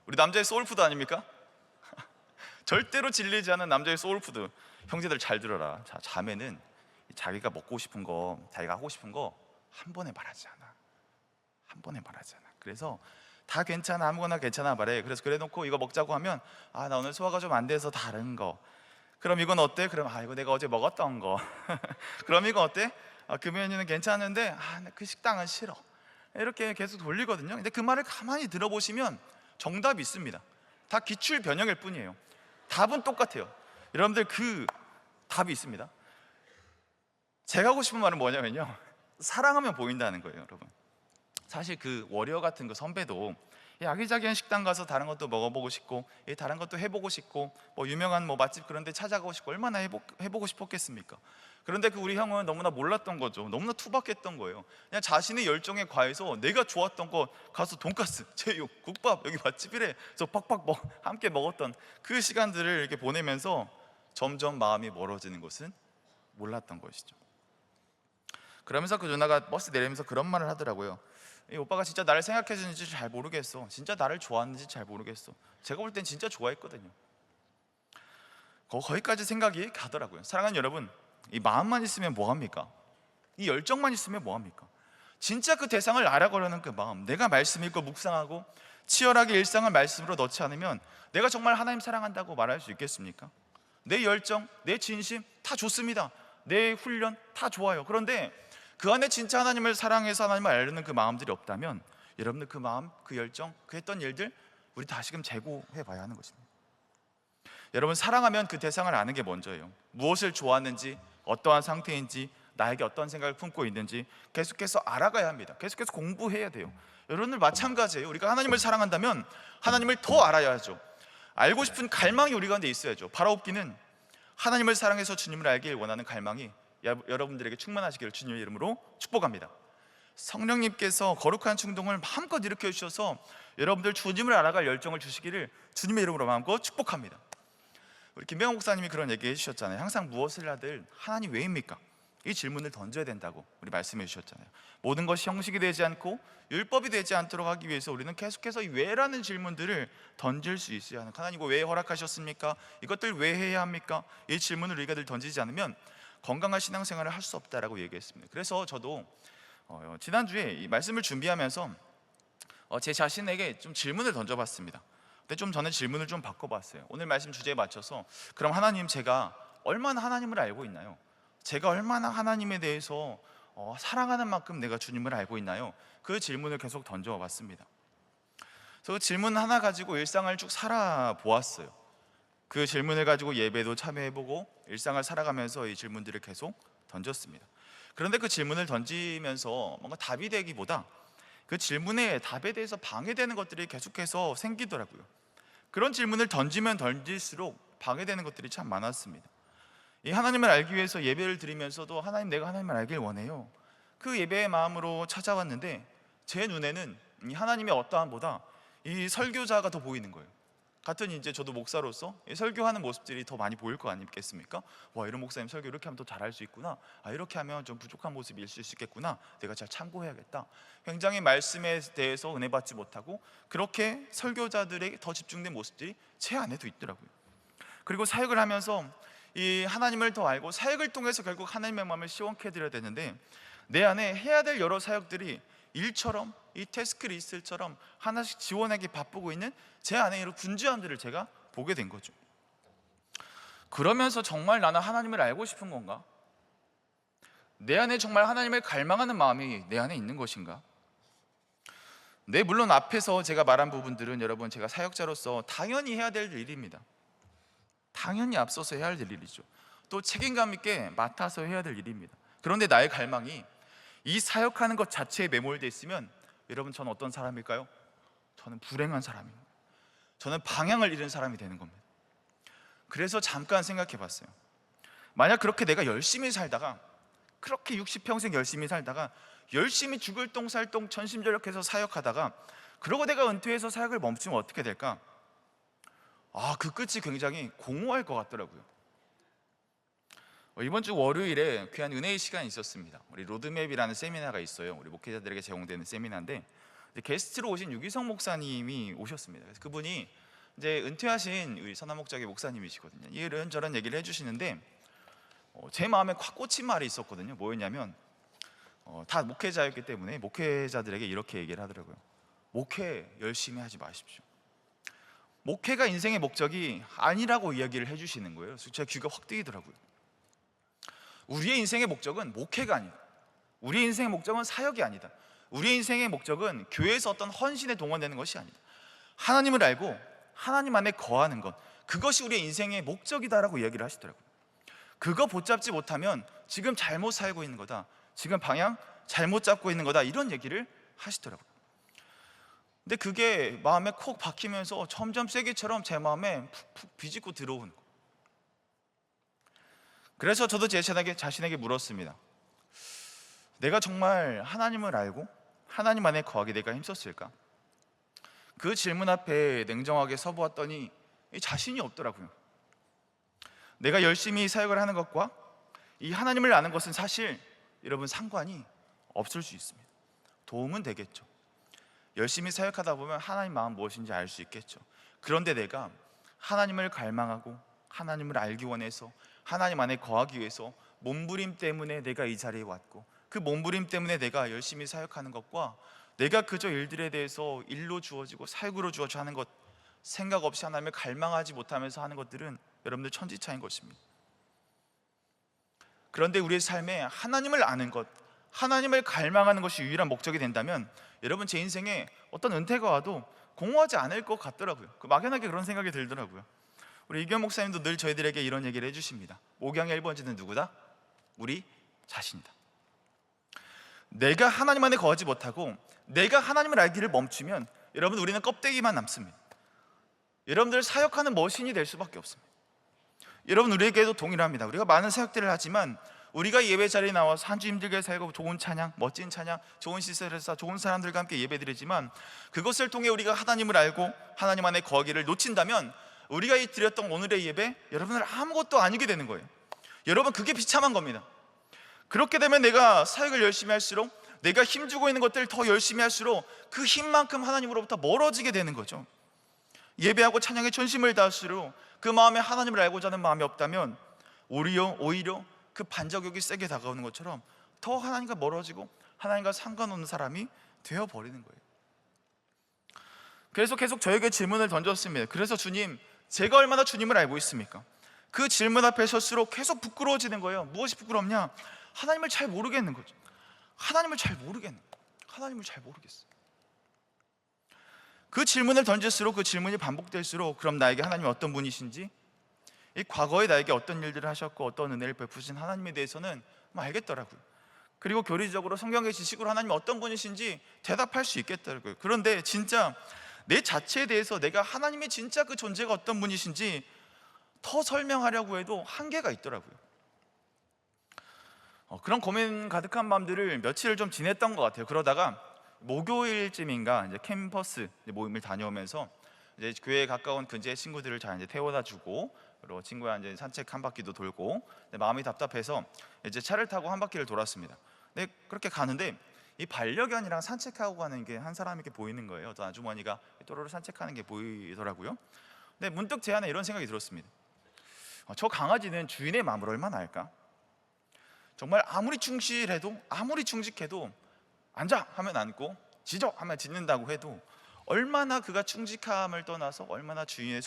우리 남자의 소울푸드 아닙니까? 절대로 질리지 않는 남자의 소울푸드. 형제들 잘 들어라. 자, 자매는 자기가 먹고 싶은 거, 자기가 하고 싶은 거 한 번에 말하지 않아. 한 번에 말하지 않아. 그래서 다 괜찮아, 아무거나 괜찮아 말해. 그래서 그래놓고 이거 먹자고 하면 나 오늘 소화가 좀 안 돼서 다른 거. 그럼 이건 어때? 그럼 이거 내가 어제 먹었던 거. 그럼 이거 어때? 그 메뉴는 괜찮은데 그 식당은 싫어, 이렇게 계속 돌리거든요. 근데 그 말을 가만히 들어보시면 정답이 있습니다. 다 기출 변형일 뿐이에요. 답은 똑같아요. 여러분들, 그 답이 있습니다. 제가 하고 싶은 말은 뭐냐면요, 사랑하면 보인다는 거예요. 여러분, 사실 그 워리어 같은 그 선배도 아기자기한 식당 가서 다른 것도 먹어보고 싶고, 다른 것도 해보고 싶고, 뭐 유명한 뭐 맛집 그런 데 찾아가고 싶고, 얼마나 해보고 싶었겠습니까? 그런데 그 우리 형은 너무나 몰랐던 거죠. 너무나 투박했던 거예요. 그냥 자신의 열정에 과해서 내가 좋았던 거 가서 돈가스, 제육, 국밥, 여기 맛집이래, 저 팍팍 함께 먹었던 그 시간들을 이렇게 보내면서 점점 마음이 멀어지는 것은 몰랐던 것이죠. 그러면서 그 누나가 버스 내리면서 그런 말을 하더라고요. 이 오빠가 진짜 나를 생각해 주는지 잘 모르겠어. 진짜 나를 좋아하는지 잘 모르겠어. 제가 볼 땐 진짜 좋아했거든요. 거기까지 생각이 가더라고요. 사랑하는 여러분, 이 마음만 있으면 뭐합니까? 이 열정만 있으면 뭐합니까? 진짜 그 대상을 알아가려는 그 마음, 내가 말씀 읽고 묵상하고 치열하게 일상을 말씀으로 넣지 않으면 내가 정말 하나님 사랑한다고 말할 수 있겠습니까? 내 열정, 내 진심 다 좋습니다. 내 훈련 다 좋아요. 그런데 그 안에 진짜 하나님을 사랑해서 하나님을 알려는 그 마음들이 없다면, 여러분들 그 마음, 그 열정, 그 했던 일들 우리 다시금 재고해 봐야 하는 것입니다. 여러분, 사랑하면 그 대상을 아는 게 먼저예요. 무엇을 좋아하는지, 어떠한 상태인지, 나에게 어떤 생각을 품고 있는지 계속해서 알아가야 합니다. 계속해서 공부해야 돼요. 여러분들 마찬가지예요. 우리가 하나님을 사랑한다면 하나님을 더 알아야죠. 알고 싶은 갈망이 우리 가운데 있어야죠. 바라옵기는 하나님을 사랑해서 주님을 알길 원하는 갈망이 여러분들에게 충만하시기를 주님의 이름으로 축복합니다. 성령님께서 거룩한 충동을 마음껏 일으켜 주셔서 여러분들 주님을 알아갈 열정을 주시기를 주님의 이름으로 마음껏 축복합니다. 우리 김병환 목사님이 그런 얘기 해주셨잖아요. 항상 무엇을 하든 하나님 왜입니까? 이 질문을 던져야 된다고 우리 말씀해 주셨잖아요. 모든 것이 형식이 되지 않고 율법이 되지 않도록 하기 위해서 우리는 계속해서 이 왜라는 질문들을 던질 수 있어야 하는, 하나님 이거 왜 허락하셨습니까? 이것들 왜 해야 합니까? 이 질문을 우리가 늘 던지지 않으면 건강한 신앙생활을 할 수 없다라고 얘기했습니다. 그래서 저도 지난주에 이 말씀을 준비하면서 제 자신에게 좀 질문을 던져봤습니다. 근데 좀 저는 질문을 좀 바꿔봤어요. 오늘 말씀 주제에 맞춰서, 그럼 하나님, 제가 얼마나 하나님을 알고 있나요? 제가 얼마나 하나님에 대해서 사랑하는 만큼 내가 주님을 알고 있나요? 그 질문을 계속 던져봤습니다. 그래서 그 질문 하나 가지고 일상을 쭉 살아보았어요. 그 질문을 가지고 예배도 참여해보고 일상을 살아가면서 이 질문들을 계속 던졌습니다. 그런데 그 질문을 던지면서 뭔가 답이 되기보다 그 질문에 답에 대해서 방해되는 것들이 계속해서 생기더라고요. 그런 질문을 던지면 던질수록 방해되는 것들이 참 많았습니다. 이 하나님을 알기 위해서 예배를 드리면서도 하나님, 내가 하나님을 알길 원해요. 그 예배의 마음으로 찾아왔는데 제 눈에는 이 하나님의 어떠함보다 이 설교자가 더 보이는 거예요. 같은 이제 저도 목사로서 설교하는 모습들이 더 많이 보일 거 아니겠습니까? 와, 이런 목사님 설교 이렇게 하면 더 잘할 수 있구나. 이렇게 하면 좀 부족한 모습이 있을 수 있겠구나. 내가 잘 참고해야겠다. 굉장히 말씀에 대해서 은혜 받지 못하고 그렇게 설교자들에게 더 집중된 모습들이 제 안에도 있더라고요. 그리고 사역을 하면서 이 하나님을 더 알고 사역을 통해서 결국 하나님의 마음을 시원케 해드려야 되는데, 내 안에 해야 될 여러 사역들이 일처럼, 이 태스크 리스트처럼 하나씩 지원하기 바쁘고 있는 제 안에 이런 분주함들을 제가 보게 된 거죠. 그러면서 정말 나는 하나님을 알고 싶은 건가? 내 안에 정말 하나님을 갈망하는 마음이 내 안에 있는 것인가? 네, 물론 앞에서 제가 말한 부분들은 여러분, 제가 사역자로서 당연히 해야 될 일입니다. 당연히 앞서서 해야 할 일이죠. 또 책임감 있게 맡아서 해야 될 일입니다. 그런데 나의 갈망이 이 사역하는 것 자체에 매몰되어 있으면, 여러분, 저는 어떤 사람일까요? 저는 불행한 사람입니다. 저는 방향을 잃은 사람이 되는 겁니다. 그래서 잠깐 생각해 봤어요. 만약 그렇게 내가 열심히 살다가, 그렇게 60평생 열심히 살다가 열심히 죽을 똥 살 똥 전심전력해서 사역하다가 그러고 내가 은퇴해서 사역을 멈추면 어떻게 될까? 그 끝이 굉장히 공허할 것 같더라고요. 이번 주 월요일에 귀한 은혜의 시간이 있었습니다. 우리 로드맵이라는 세미나가 있어요. 우리 목회자들에게 제공되는 세미나인데, 게스트로 오신 유기성 목사님이 오셨습니다. 그래서 그분이 이제 은퇴하신 우리 선한목적의 목사님이시거든요. 이런저런 얘기를 해주시는데 제 마음에 콱 꽂힌 말이 있었거든요. 뭐였냐면 다 목회자였기 때문에 목회자들에게 이렇게 얘기를 하더라고요. 목회 열심히 하지 마십시오. 목회가 인생의 목적이 아니라고 이야기를 해주시는 거예요. 그래서 제가 귀가 확 뜨이더라고요. 우리의 인생의 목적은 목회가 아니에요. 우리 인생의 목적은 사역이 아니다. 우리 인생의 목적은 교회에서 어떤 헌신에 동원되는 것이 아니다. 하나님을 알고 하나님 안에 거하는 것, 그것이 우리의 인생의 목적이다라고 이야기를 하시더라고요. 그거 붙잡지 못하면 지금 잘못 살고 있는 거다, 지금 방향 잘못 잡고 있는 거다, 이런 얘기를 하시더라고요. 근데 그게 마음에 콕 박히면서 점점 쐐기처럼 제 마음에 푹푹 비집고 들어오는 거예요. 그래서 저도 제 자신에게 물었습니다. 내가 정말 하나님을 알고 하나님 안에 거하게 내가 힘썼을까? 그 질문 앞에 냉정하게 서보았더니 자신이 없더라고요. 내가 열심히 사역을 하는 것과 이 하나님을 아는 것은 사실 여러분 상관이 없을 수 있습니다. 도움은 되겠죠. 열심히 사역하다 보면 하나님 마음 무엇인지 알 수 있겠죠. 그런데 내가 하나님을 갈망하고 하나님을 알기 원해서 하나님 안에 거하기 위해서 몸부림 때문에 내가 이 자리에 왔고, 그 몸부림 때문에 내가 열심히 사역하는 것과 내가 그저 일들에 대해서 일로 주어지고 사역으로 주어져 하는 것, 생각 없이 하나님을 갈망하지 못하면서 하는 것들은 여러분들 천지차인 것입니다. 그런데 우리의 삶에 하나님을 아는 것, 하나님을 갈망하는 것이 유일한 목적이 된다면 여러분, 제 인생에 어떤 은퇴가 와도 공허하지 않을 것 같더라고요. 막연하게 그런 생각이 들더라고요. 우리 이규현 목사님도 늘 저희들에게 이런 얘기를 해주십니다. 목양의 1번지는 누구다? 우리 자신이다. 내가 하나님 안에 거하지 못하고 내가 하나님을 알기를 멈추면 여러분, 우리는 껍데기만 남습니다. 여러분들 사역하는 머신이 될 수밖에 없습니다. 여러분, 우리에게도 동일합니다. 우리가 많은 사역들을 하지만 우리가 예배 자리에 나와서 한 주 힘들게 살고 좋은 찬양, 멋진 찬양, 좋은 시설에서 좋은 사람들과 함께 예배드리지만 그것을 통해 우리가 하나님을 알고 하나님 안에 거하기를 놓친다면 우리가 드렸던 오늘의 예배, 여러분들 아무것도 아니게 되는 거예요. 여러분, 그게 비참한 겁니다. 그렇게 되면 내가 사역을 열심히 할수록, 내가 힘주고 있는 것들을 더 열심히 할수록 그 힘만큼 하나님으로부터 멀어지게 되는 거죠. 예배하고 찬양에 전심을 다할수록 그 마음에 하나님을 알고자 하는 마음이 없다면 오히려 그 반작용이 세게 다가오는 것처럼 더 하나님과 멀어지고 하나님과 상관없는 사람이 되어버리는 거예요. 그래서 계속 저에게 질문을 던졌습니다. 그래서 주님, 제가 얼마나 주님을 알고 있습니까? 그 질문 앞에 설수록 계속 부끄러워지는 거예요. 무엇이 부끄럽냐? 하나님을 잘 모르겠는 거죠. 하나님을 잘 모르겠어요. 그 질문을 던질수록, 그 질문이 반복될수록 그럼 나에게 하나님이 어떤 분이신지, 이 과거에 나에게 어떤 일들을 하셨고 어떤 은혜를 베푸신 하나님에 대해서는 알겠더라고요. 그리고 교리적으로 성경의 지식으로 하나님이 어떤 분이신지 대답할 수 있겠더라고요. 그런데 진짜 내 자체에 대해서 내가 하나님의 진짜 그 존재가 어떤 분이신지 더 설명하려고 해도 한계가 있더라고요. 그런 고민 가득한 마음들을 며칠을 좀 지냈던 것 같아요. 그러다가 목요일쯤인가 이제 캠퍼스 모임을 다녀오면서 이제 교회에 가까운 근처의 친구들을 잘 이제 태워다주고, 그리고 친구와 이제 산책 한 바퀴도 돌고, 마음이 답답해서 이제 차를 타고 한 바퀴를 돌았습니다. 근데 그렇게 가는데 이 반려견이랑 산책하고 가는 게 한 사람에게 보이는 거예요. 어떤 아주머니가 또로로 산책하는 게 보이더라고요. 근데 문득 제 안에 이런 생각이 들었습니다. 저 강아지는 주인의 마음을 얼마나 알까? 정말 아무리 충실해도, 아무리 충직해도 앉아 하면 앉고 짖어 하면 짖는다고 해도 얼마나 그가 충직함을 떠나서 얼마나 주인의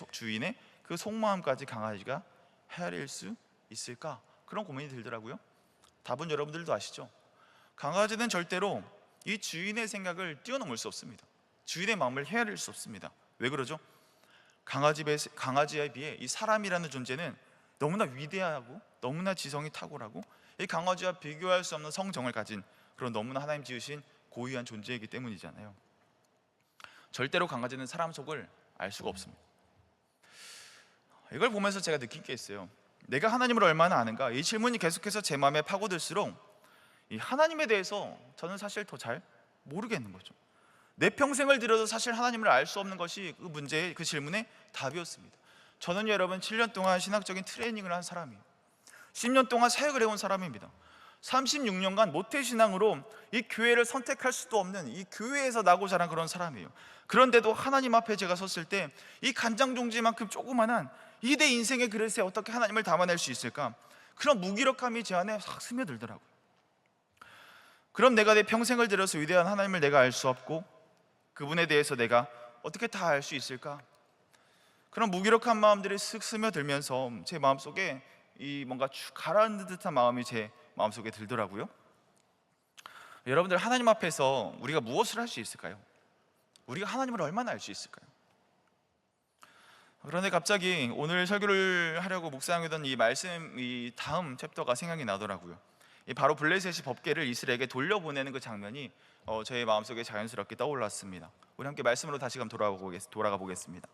그 속마음까지 강아지가 헤아릴 수 있을까? 그런 고민이 들더라고요. 답은 여러분들도 아시죠? 강아지는 절대로 이 주인의 생각을 뛰어넘을 수 없습니다. 주인의 마음을 헤아릴 수 없습니다. 왜 그러죠? 강아지에 비해 이 사람이라는 존재는 너무나 위대하고 너무나 지성이 탁월하고 이 강아지와 비교할 수 없는 성정을 가진 그런 너무나 하나님 지으신 고유한 존재이기 때문이잖아요. 절대로 강아지는 사람 속을 알 수가 없습니다. 이걸 보면서 제가 느낀 게 있어요. 내가 하나님을 얼마나 아는가? 이 질문이 계속해서 제 마음에 파고들수록 이 하나님에 대해서 저는 사실 더 잘 모르겠는 거죠. 내 평생을 들여도 사실 하나님을 알 수 없는 것이 그 문제의 그 질문의 답이었습니다. 저는 여러분 7년 동안 신학적인 트레이닝을 한 사람이에요. 10년 동안 사역을 해온 사람입니다. 36년간 모태신앙으로 이 교회를 선택할 수도 없는 이 교회에서 나고 자란 그런 사람이에요. 그런데도 하나님 앞에 제가 섰을 때 이 간장종지만큼 조그만한 이 내 인생의 그릇에 어떻게 하나님을 담아낼 수 있을까? 그런 무기력함이 제 안에 싹 스며들더라고요. 그럼 내가 내 평생을 들여서 위대한 하나님을 내가 알 수 없고 그분에 대해서 내가 어떻게 다 알 수 있을까? 그런 무기력한 마음들이 쓱 스며들면서 제 마음속에 이 뭔가 가라앉는 듯한 마음이 제 마음속에 들더라고요. 여러분들, 하나님 앞에서 우리가 무엇을 할 수 있을까요? 우리가 하나님을 얼마나 알 수 있을까요? 그런데 갑자기 오늘 설교를 하려고 묵상하던 이 말씀, 이 다음 챕터가 생각이 나더라고요. 바로 블레셋이 법궤를 이스라엘에게 돌려보내는 그 장면이 저의 마음속에 자연스럽게 떠올랐습니다. 우리 함께 말씀으로 다시 한번 돌아가 보겠습니다.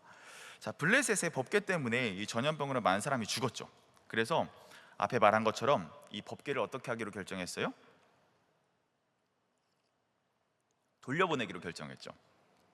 자, 블레셋의 법궤 때문에 이 전염병으로 많은 사람이 죽었죠. 그래서 앞에 말한 것처럼 이 법궤를 어떻게 하기로 결정했어요? 돌려보내기로 결정했죠.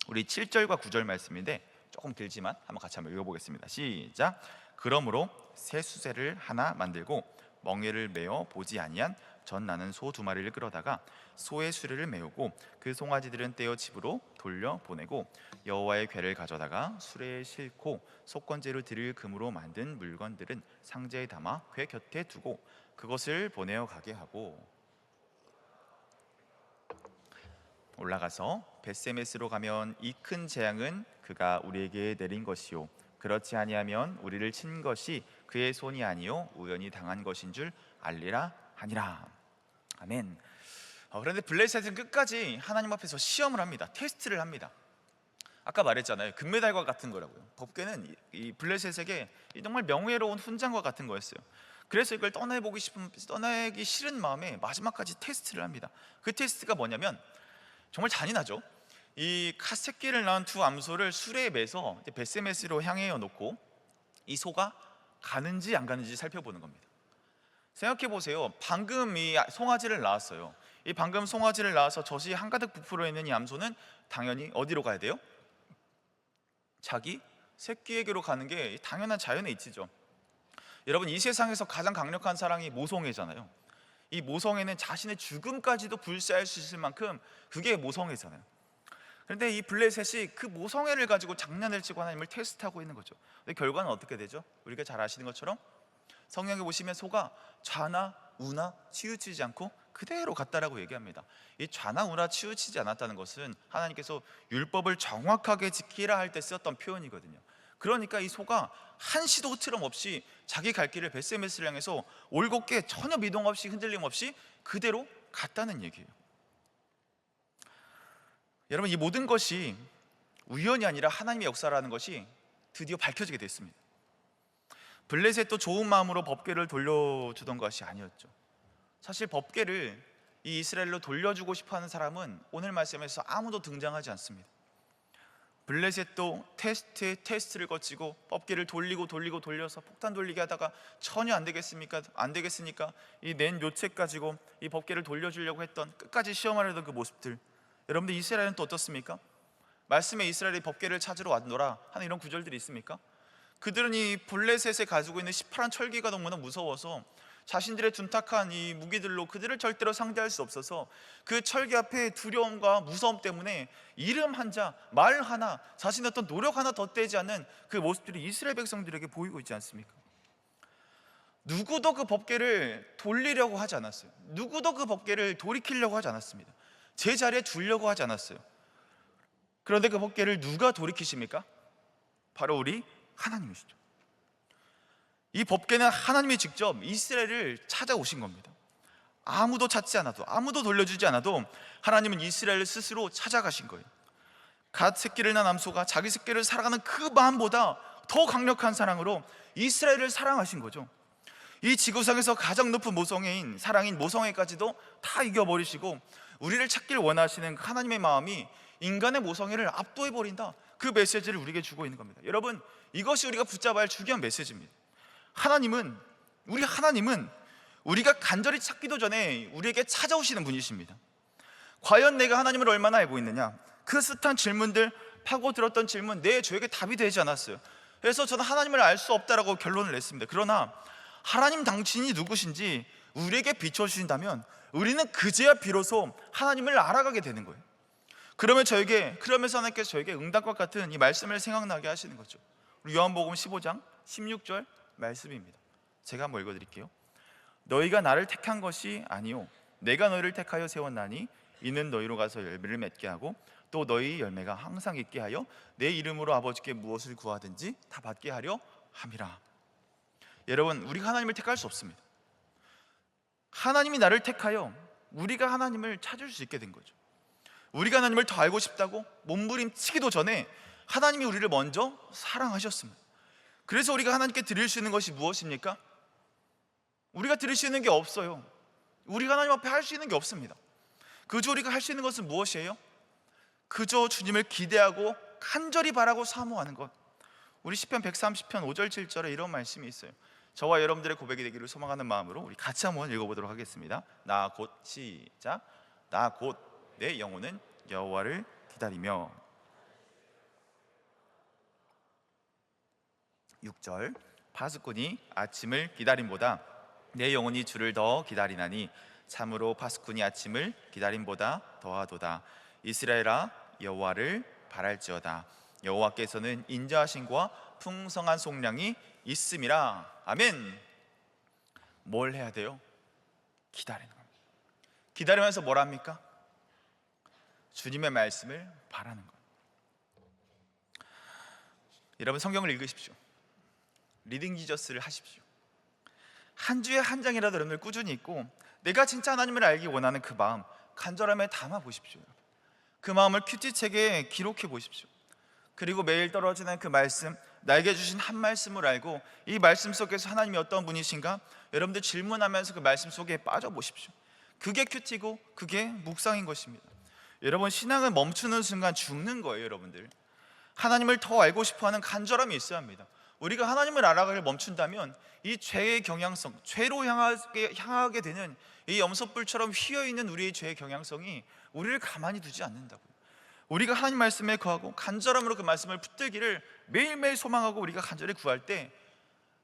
우리 7절과 9절 말씀인데 조금 길지만 같이 한번 읽어보겠습니다. 시작. 그러므로 새 수새를 하나 만들고 멍에를 메어 보지 아니한 전 나는 소 2마리를 끌어다가 소의 수레를 메우고 그 송아지들은 떼어 집으로 돌려보내고 여호와의 궤를 가져다가 수레에 싣고 속건제로 드릴 금으로 만든 물건들은 상자에 담아 궤 곁에 두고 그것을 보내어 가게 하고 올라가서 벳세메스로 가면 이 큰 재앙은 그가 우리에게 내린 것이요 그렇지 아니하면 우리를 친 것이 그의 손이 아니요 우연히 당한 것인 줄 알리라 하니라. 아멘. 그런데 블레셋은 끝까지 하나님 앞에서 시험을 합니다. 테스트를 합니다. 아까 말했잖아요. 금메달과 같은 거라고요. 법궤는 이 블레셋에게 정말 명예로운 훈장과 같은 거였어요. 그래서 이걸 떠나기 싫은 마음에 마지막까지 테스트를 합니다. 그 테스트가 뭐냐면 정말 잔인하죠. 이 새끼를 낳은 2 암소를 수레에 매서 벳세메스로 향해 놓고 이 소가 가는지 안 가는지 살펴보는 겁니다. 생각해 보세요. 방금 이 송아지를 낳았어요. 이 방금 송아지를 낳아서 젖이 한가득 부풀어 있는 이 암소는 당연히 어디로 가야 돼요? 자기 새끼에게로 가는 게 당연한 자연의 이치죠. 여러분, 이 세상에서 가장 강력한 사랑이 모성애잖아요. 이 모성애는 자신의 죽음까지도 불사할 수 있을 만큼 그게 모성애잖아요. 그런데 이 블레셋이 그 모성애를 가지고 장난을 치고 하나님을 테스트하고 있는 거죠. 근데 결과는 어떻게 되죠? 우리가 잘 아시는 것처럼 성경에 보시면 소가 좌나 우나 치우치지 않고 그대로 갔다라고 얘기합니다. 이 좌나 우나 치우치지 않았다는 것은 하나님께서 율법을 정확하게 지키라 할 때 쓰였던 표현이거든요. 그러니까 이 소가 한시도 흐트럼 없이 자기 갈 길을 벳세메스를 향해서 올곧게 전혀 미동 없이 흔들림 없이 그대로 갔다는 얘기예요. 여러분, 이 모든 것이 우연이 아니라 하나님의 역사라는 것이 드디어 밝혀지게 됐습니다. 블레셋도 좋은 마음으로 법궤를 돌려주던 것이 아니었죠. 사실 법궤를 이 이스라엘로 돌려주고 싶어하는 사람은 오늘 말씀에서 아무도 등장하지 않습니다. 블레셋도 테스트를 거치고 법궤를 돌려서 폭탄 돌리게 하다가 전혀 안 되겠으니까 이 낸 요책 가지고 이 법궤를 돌려주려고 했던, 끝까지 시험하려던 그 모습들, 여러분들 이스라엘은 또 어떻습니까? 말씀에 이스라엘이 법궤를 찾으러 왔노라 하는 이런 구절들이 있습니까? 그들은 이 블레셋에 가지고 있는 18한 철기가 너무나 무서워서 자신들의 둔탁한 이 무기들로 그들을 절대로 상대할 수 없어서 그 철기 앞에 두려움과 무서움 때문에 이름 한 자, 말 하나, 자신의 어떤 노력 하나 덧대지 않는 그 모습들이 이스라엘 백성들에게 보이고 있지 않습니까? 누구도 그 법궤를 돌리려고 하지 않았어요. 누구도 그 법궤를 돌이키려고 하지 않았습니다. 제자리에 두려고 하지 않았어요. 그런데 그 법궤를 누가 돌이키십니까? 바로 우리 하나님이시죠. 이 법궤는 하나님이 직접 이스라엘을 찾아오신 겁니다. 아무도 찾지 않아도, 아무도 돌려주지 않아도 하나님은 이스라엘을 스스로 찾아가신 거예요. 갓 새끼를 낳은 암소가 자기 새끼를 사랑하는 그 마음보다 더 강력한 사랑으로 이스라엘을 사랑하신 거죠. 이 지구상에서 가장 높은 모성애인, 사랑인 모성애까지도 다 이겨버리시고 우리를 찾길 원하시는 하나님의 마음이 인간의 모성애를 압도해버린다, 그 메시지를 우리에게 주고 있는 겁니다. 여러분, 이것이 우리가 붙잡아야 할 중요한 메시지입니다. 하나님은 우리가 간절히 찾기도 전에 우리에게 찾아오시는 분이십니다. 과연 내가 하나님을 얼마나 알고 있느냐? 그 숱한 질문들, 파고들었던 질문, 저에게 답이 되지 않았어요. 그래서 저는 하나님을 알 수 없다라고 결론을 냈습니다. 그러나 하나님 당신이 누구신지 우리에게 비춰주신다면 우리는 그제야 비로소 하나님을 알아가게 되는 거예요. 그러면서 하나님께서 저에게 응답과 같은 이 말씀을 생각나게 하시는 거죠. 우리 요한복음 15장 16절 말씀입니다. 제가 한번 읽어드릴게요. 너희가 나를 택한 것이 아니요 내가 너희를 택하여 세웠나니 이는 너희로 가서 열매를 맺게 하고 또 너희 열매가 항상 있게 하여 내 이름으로 아버지께 무엇을 구하든지 다 받게 하려 함이라. 여러분, 우리가 하나님을 택할 수 없습니다. 하나님이 나를 택하여 우리가 하나님을 찾을 수 있게 된 거죠. 우리가 하나님을 더 알고 싶다고 몸부림치기도 전에 하나님이 우리를 먼저 사랑하셨습니다. 그래서 우리가 하나님께 드릴 수 있는 것이 무엇입니까? 우리가 드릴 수 있는 게 없어요. 우리가 하나님 앞에 할 수 있는 게 없습니다. 그저 우리가 할 수 있는 것은 무엇이에요? 그저 주님을 기대하고 간절히 바라고 사모하는 것. 우리 시편 130편 5절 7절에 이런 말씀이 있어요. 저와 여러분들의 고백이 되기를 소망하는 마음으로 우리 같이 한번 읽어보도록 하겠습니다. 나 곧 시작. 나 곧 내 영혼은 여호와를 기다리며. 6절 파수꾼이 아침을 기다림보다 내 영혼이 주를 더 기다리나니 참으로 파수꾼이 아침을 기다림보다 더하도다. 이스라엘아 여호와를 바랄지어다. 여호와께서는 인자하심과 풍성한 속량이 있음이라. 아멘. 뭘 해야 돼요? 기다리는 겁니다. 기다리면서 뭘 합니까? 주님의 말씀을 바라는 것. 여러분 성경을 읽으십시오. 리딩 지저스를 하십시오. 한 주에 한 장이라도 여러분들 꾸준히 읽고 내가 진짜 하나님을 알기 원하는 그 마음 간절함에 담아 보십시오. 그 마음을 큐티책에 기록해 보십시오. 그리고 매일 떨어지는 그 말씀, 나에게 주신 한 말씀을 알고 이 말씀 속에서 하나님이 어떤 분이신가 여러분들 질문하면서 그 말씀 속에 빠져 보십시오. 그게 큐티고 그게 묵상인 것입니다. 여러분 신앙을 멈추는 순간 죽는 거예요. 여러분들 하나님을 더 알고 싶어하는 간절함이 있어야 합니다. 우리가 하나님을 알아가기를 멈춘다면 이 죄의 경향성, 죄로 향하게 되는 이 염소뿔처럼 휘어있는 우리의 죄의 경향성이 우리를 가만히 두지 않는다고요. 우리가 하나님 말씀에 거하고 간절함으로 그 말씀을 붙들기를 매일매일 소망하고 우리가 간절히 구할 때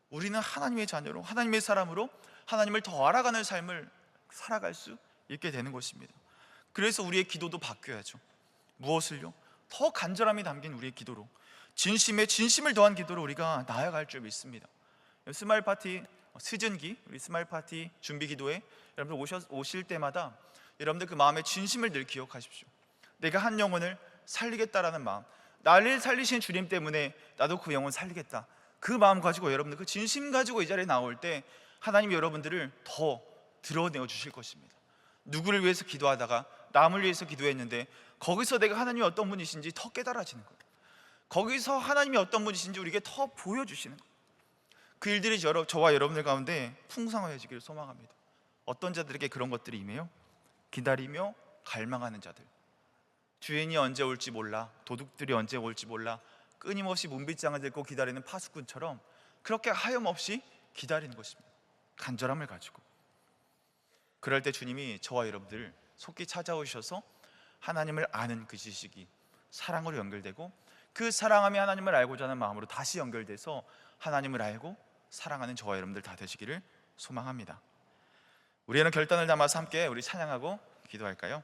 우리는 하나님의 자녀로 하나님의 사람으로 하나님을 더 알아가는 삶을 살아갈 수 있게 되는 것입니다. 그래서 우리의 기도도 바뀌어야죠. 무엇을요? 더 간절함이 담긴 우리의 기도로, 진심을 더한 기도로 우리가 나아갈 줄 믿습니다. 스마일 파티 시즌기, 우리 스마일 파티 준비 기도에 여러분들 오실 때마다 여러분들 그 마음의 진심을 늘 기억하십시오. 내가 한 영혼을 살리겠다라는 마음, 나를 살리신 주님 때문에 나도 그 영혼 살리겠다, 그 마음 가지고 여러분들 그 진심 가지고 이 자리에 나올 때 하나님이 여러분들을 더 드러내어 주실 것입니다. 누구를 위해서 기도하다가 남을 위해서 기도했는데 거기서 내가 하나님이 어떤 분이신지 더 깨달아지는 거예요. 거기서 하나님이 어떤 분이신지 우리에게 더 보여주시는 거예요. 그 일들이 저와 여러분들 가운데 풍성해지기를 소망합니다. 어떤 자들에게 그런 것들이 임해요? 기다리며 갈망하는 자들, 주인이 언제 올지 몰라, 도둑들이 언제 올지 몰라 끊임없이 문빗장을 들고 기다리는 파수꾼처럼 그렇게 하염없이 기다리는 것입니다. 간절함을 가지고. 그럴 때 주님이 저와 여러분들 속히 찾아오셔서 하나님을 아는 그 지식이 사랑으로 연결되고 그 사랑함이 하나님을 알고자 하는 마음으로 다시 연결돼서 하나님을 알고 사랑하는 저와 여러분들 다 되시기를 소망합니다. 우리는 결단을 담아서 함께 우리 찬양하고 기도할까요?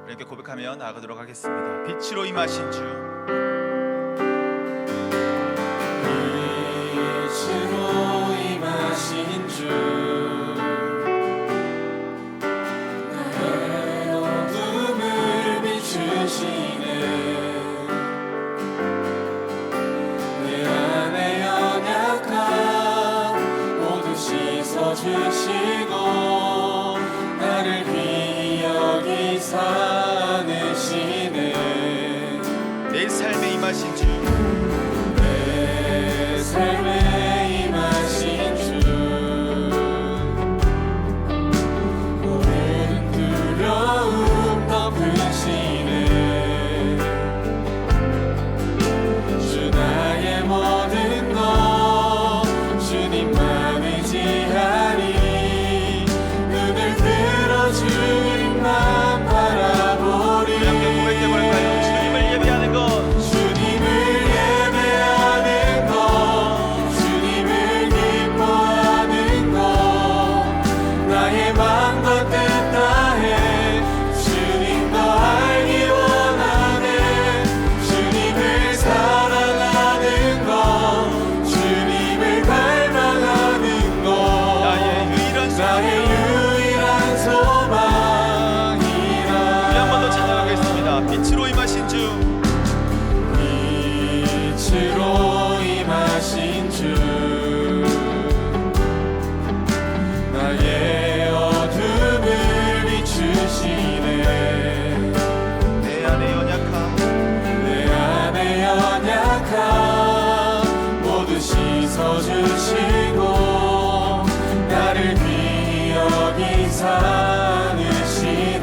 이렇게 고백하며 나아가도록 하겠습니다. 빛으로 임하신 주, 빛으로 임하신 주, 나의 어둠을 비추시네. 내 안에 연약함 모두 씻어주시고 나를 귀히 여기사 내 삶에 모두 씻어주시고 나를 귀히 여기 삼으시네.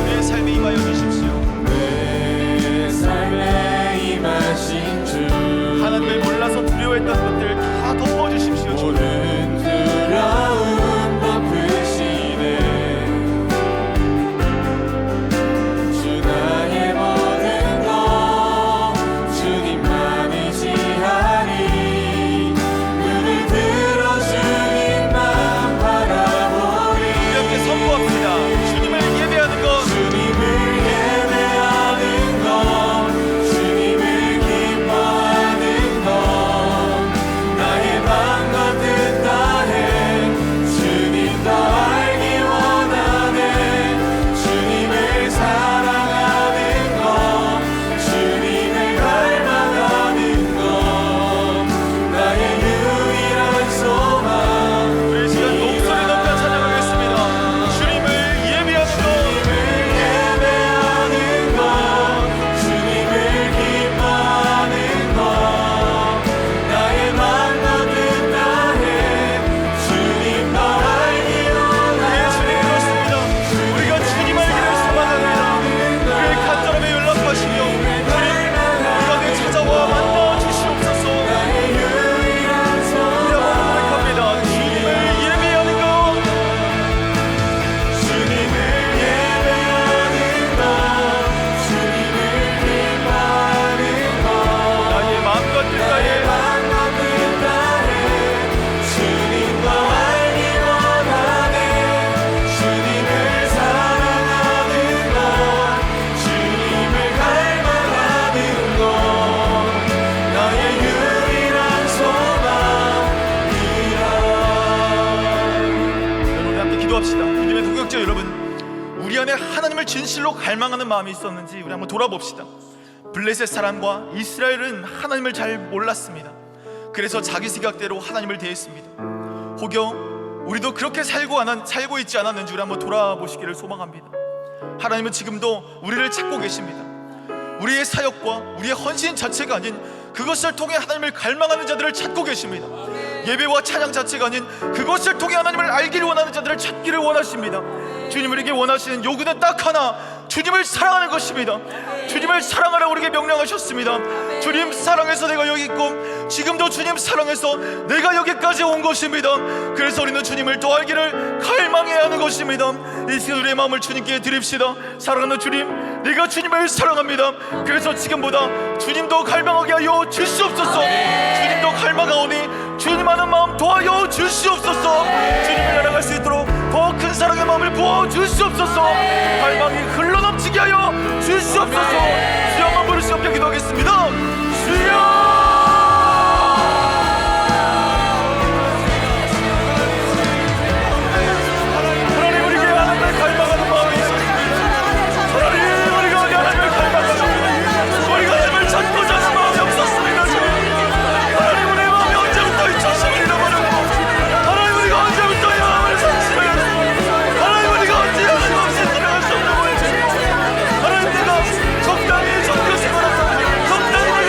내 삶에 임하여 주십시오. 내 삶에 임하신 주 하나님을 몰라서 두려워했던 것들 다 덮어주십시오. 주님. 모든 두려움 덮으시네. 주 나의 모든 것 주님만 의지하리. 눈을 들어 주님만 바라보리. 이렇게 선포합니다. 주님을 예배하는 것, 주님을 예배하는 것, 주님을 기뻐하는 것, 나의 마음과 뜻 다해 주님 더 알기 원하네. 주님을 사랑하는 것, 주님을 닮아가는 것, 나의 유일한 소망. 우리 시간 목소리 높여 찬양하겠습니다. 주님을 예배하는 것, 예배하는 것, 주님을 기뻐하는 것, 나의 마음과 뜻 다해 주님 더 알기 원하네. 예수님 그렇습니다. 우리가 주님 알기를 소망합니다. 그의 간절함에 연락하시며 주님 우리 안에 찾아와 만나 주시옵소서. 나의 유일한 소망. 고백합니다. 주님을 예배하는 것, 주님을 예배하는 것, 주님을 기뻐하는 것, 나의 마음과 뜻 다해 마음과 뜻 다해 주님 더 알기 원하네. 주님을 사랑하는 것, 주님을 닮아가는 것, 나의 유일한 소망이라. 여러분 함께 기도합시다. 주님의 동역자 여러분, 우리 안에 하나님을 진실로 갈망하는 마음이 있었는지 우리 한번 돌아봅시다. 블레셋 사람과 이스라엘은 하나님을 잘 몰랐습니다. 그래서 자기 생각대로 하나님을 대했습니다. 혹여 우리도 그렇게 살고 있지 않았는지 우리 한번 돌아보시기를 소망합니다. 하나님은 지금도 우리를 찾고 계십니다. 우리의 사역과 우리의 헌신 자체가 아닌 그것을 통해 하나님을 갈망하는 자들을 찾고 계십니다. 예배와 찬양 자체가 아닌 그것을 통해 하나님을 알기를 원하는 자들을 찾기를 원하십니다. 주님 우리에게 원하시는 요구는 딱 하나, 주님을 사랑하는 것입니다. 주님을 사랑하라 우리에게 명령하셨습니다. 주님 사랑해서 내가 여기 있고 지금도 주님 사랑해서 내가 여기까지 온 것입니다. 그래서 우리는 주님을 더 알기를 갈망해야 하는 것입니다. 이 시간 우리의 마음을 주님께 드립시다. 사랑하는 주님, 내가 주님을 사랑합니다. 그래서 지금보다 주님도 갈망하게 하여 주시옵소서. 주님도 갈망하오니 주님 하는 마음 도와여 주시옵소서. 주님을 알아갈 수 있도록 더 큰 사랑의 마음을 부어 주시옵소서. 갈망이 흘러넘치게 하여 주시옵소서. 주여 한번 부르시 함께 기도하겠습니다. 주여. 적당히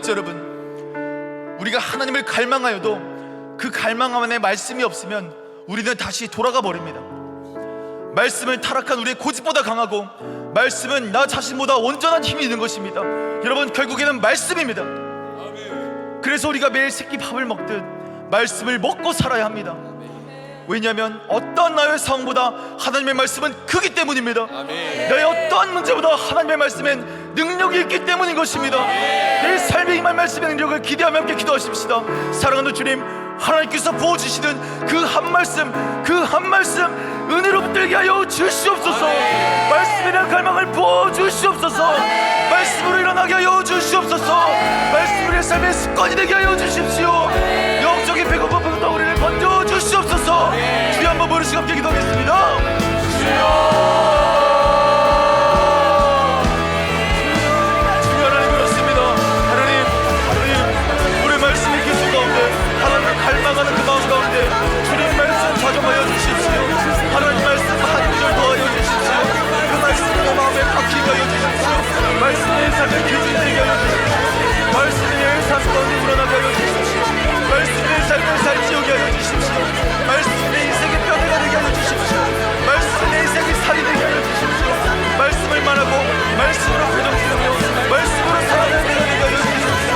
번째, 여러분, 우리가 하나님을 갈망하여도 그 갈망 안에 말씀이 없으면 우리는 다시 돌아가 버립니다. 말씀은 타락한 우리의 고집보다 강하고, 말씀은 나 자신보다 온전한 힘이 있는 것입니다. 여러분, 결국에는 말씀입니다. 그래서 우리가 매일 새끼밥을 먹듯 말씀을 먹고 살아야 합니다. 왜냐하면 어떠한 나의 상황보다 하나님의 말씀은 크기 때문입니다. 나의 어떠한 문제보다 하나님의 말씀엔 능력이 있기 때문인 것입니다. 내 삶에 임할 말씀의 능력을 기대하며 함께 기도하십시다. 사랑하는 주님, 하나님께서 부어주시는 그 한 말씀 은혜로 붙들게 하여 주시옵소서. 말씀에 대한 갈망을 부어주시옵소서. 말씀으로 일어나게 하여 주시옵소서. 말씀으로 내 삶의 습관이 되게 하여 주십시오. 영적인 배고픔부터 우리를 건져 주시옵소서. 주여 한번 부르시고 함께 기도하겠습니다. 주여 하나님, 그렇습니다. 하나님, 우리 말씀이 기술 가운데 하나님을 갈망하는 그 마음 가운데 주님 말씀 자정하여 주십시오. 하나님 말씀 한 구절 더하여 주십시오. 그 말씀이 내 마음에 박히게 하여 주십시오. 말씀의 삶을 기준이 되게 하여 주십시오. 말씀이 내 삶 가운데 우러나게 하여 주십시오. 말씀의 삶을 살찌우게 하여 주십시오. 말씀의 인생의 뼈대가 되게 하여 주십시오. 말씀의 인생의 살이 되게 하여 주십시오. 말씀을 말하고 말씀으로 표정지으며 말씀으로 살아가는 내가 되게 하여 주십시오.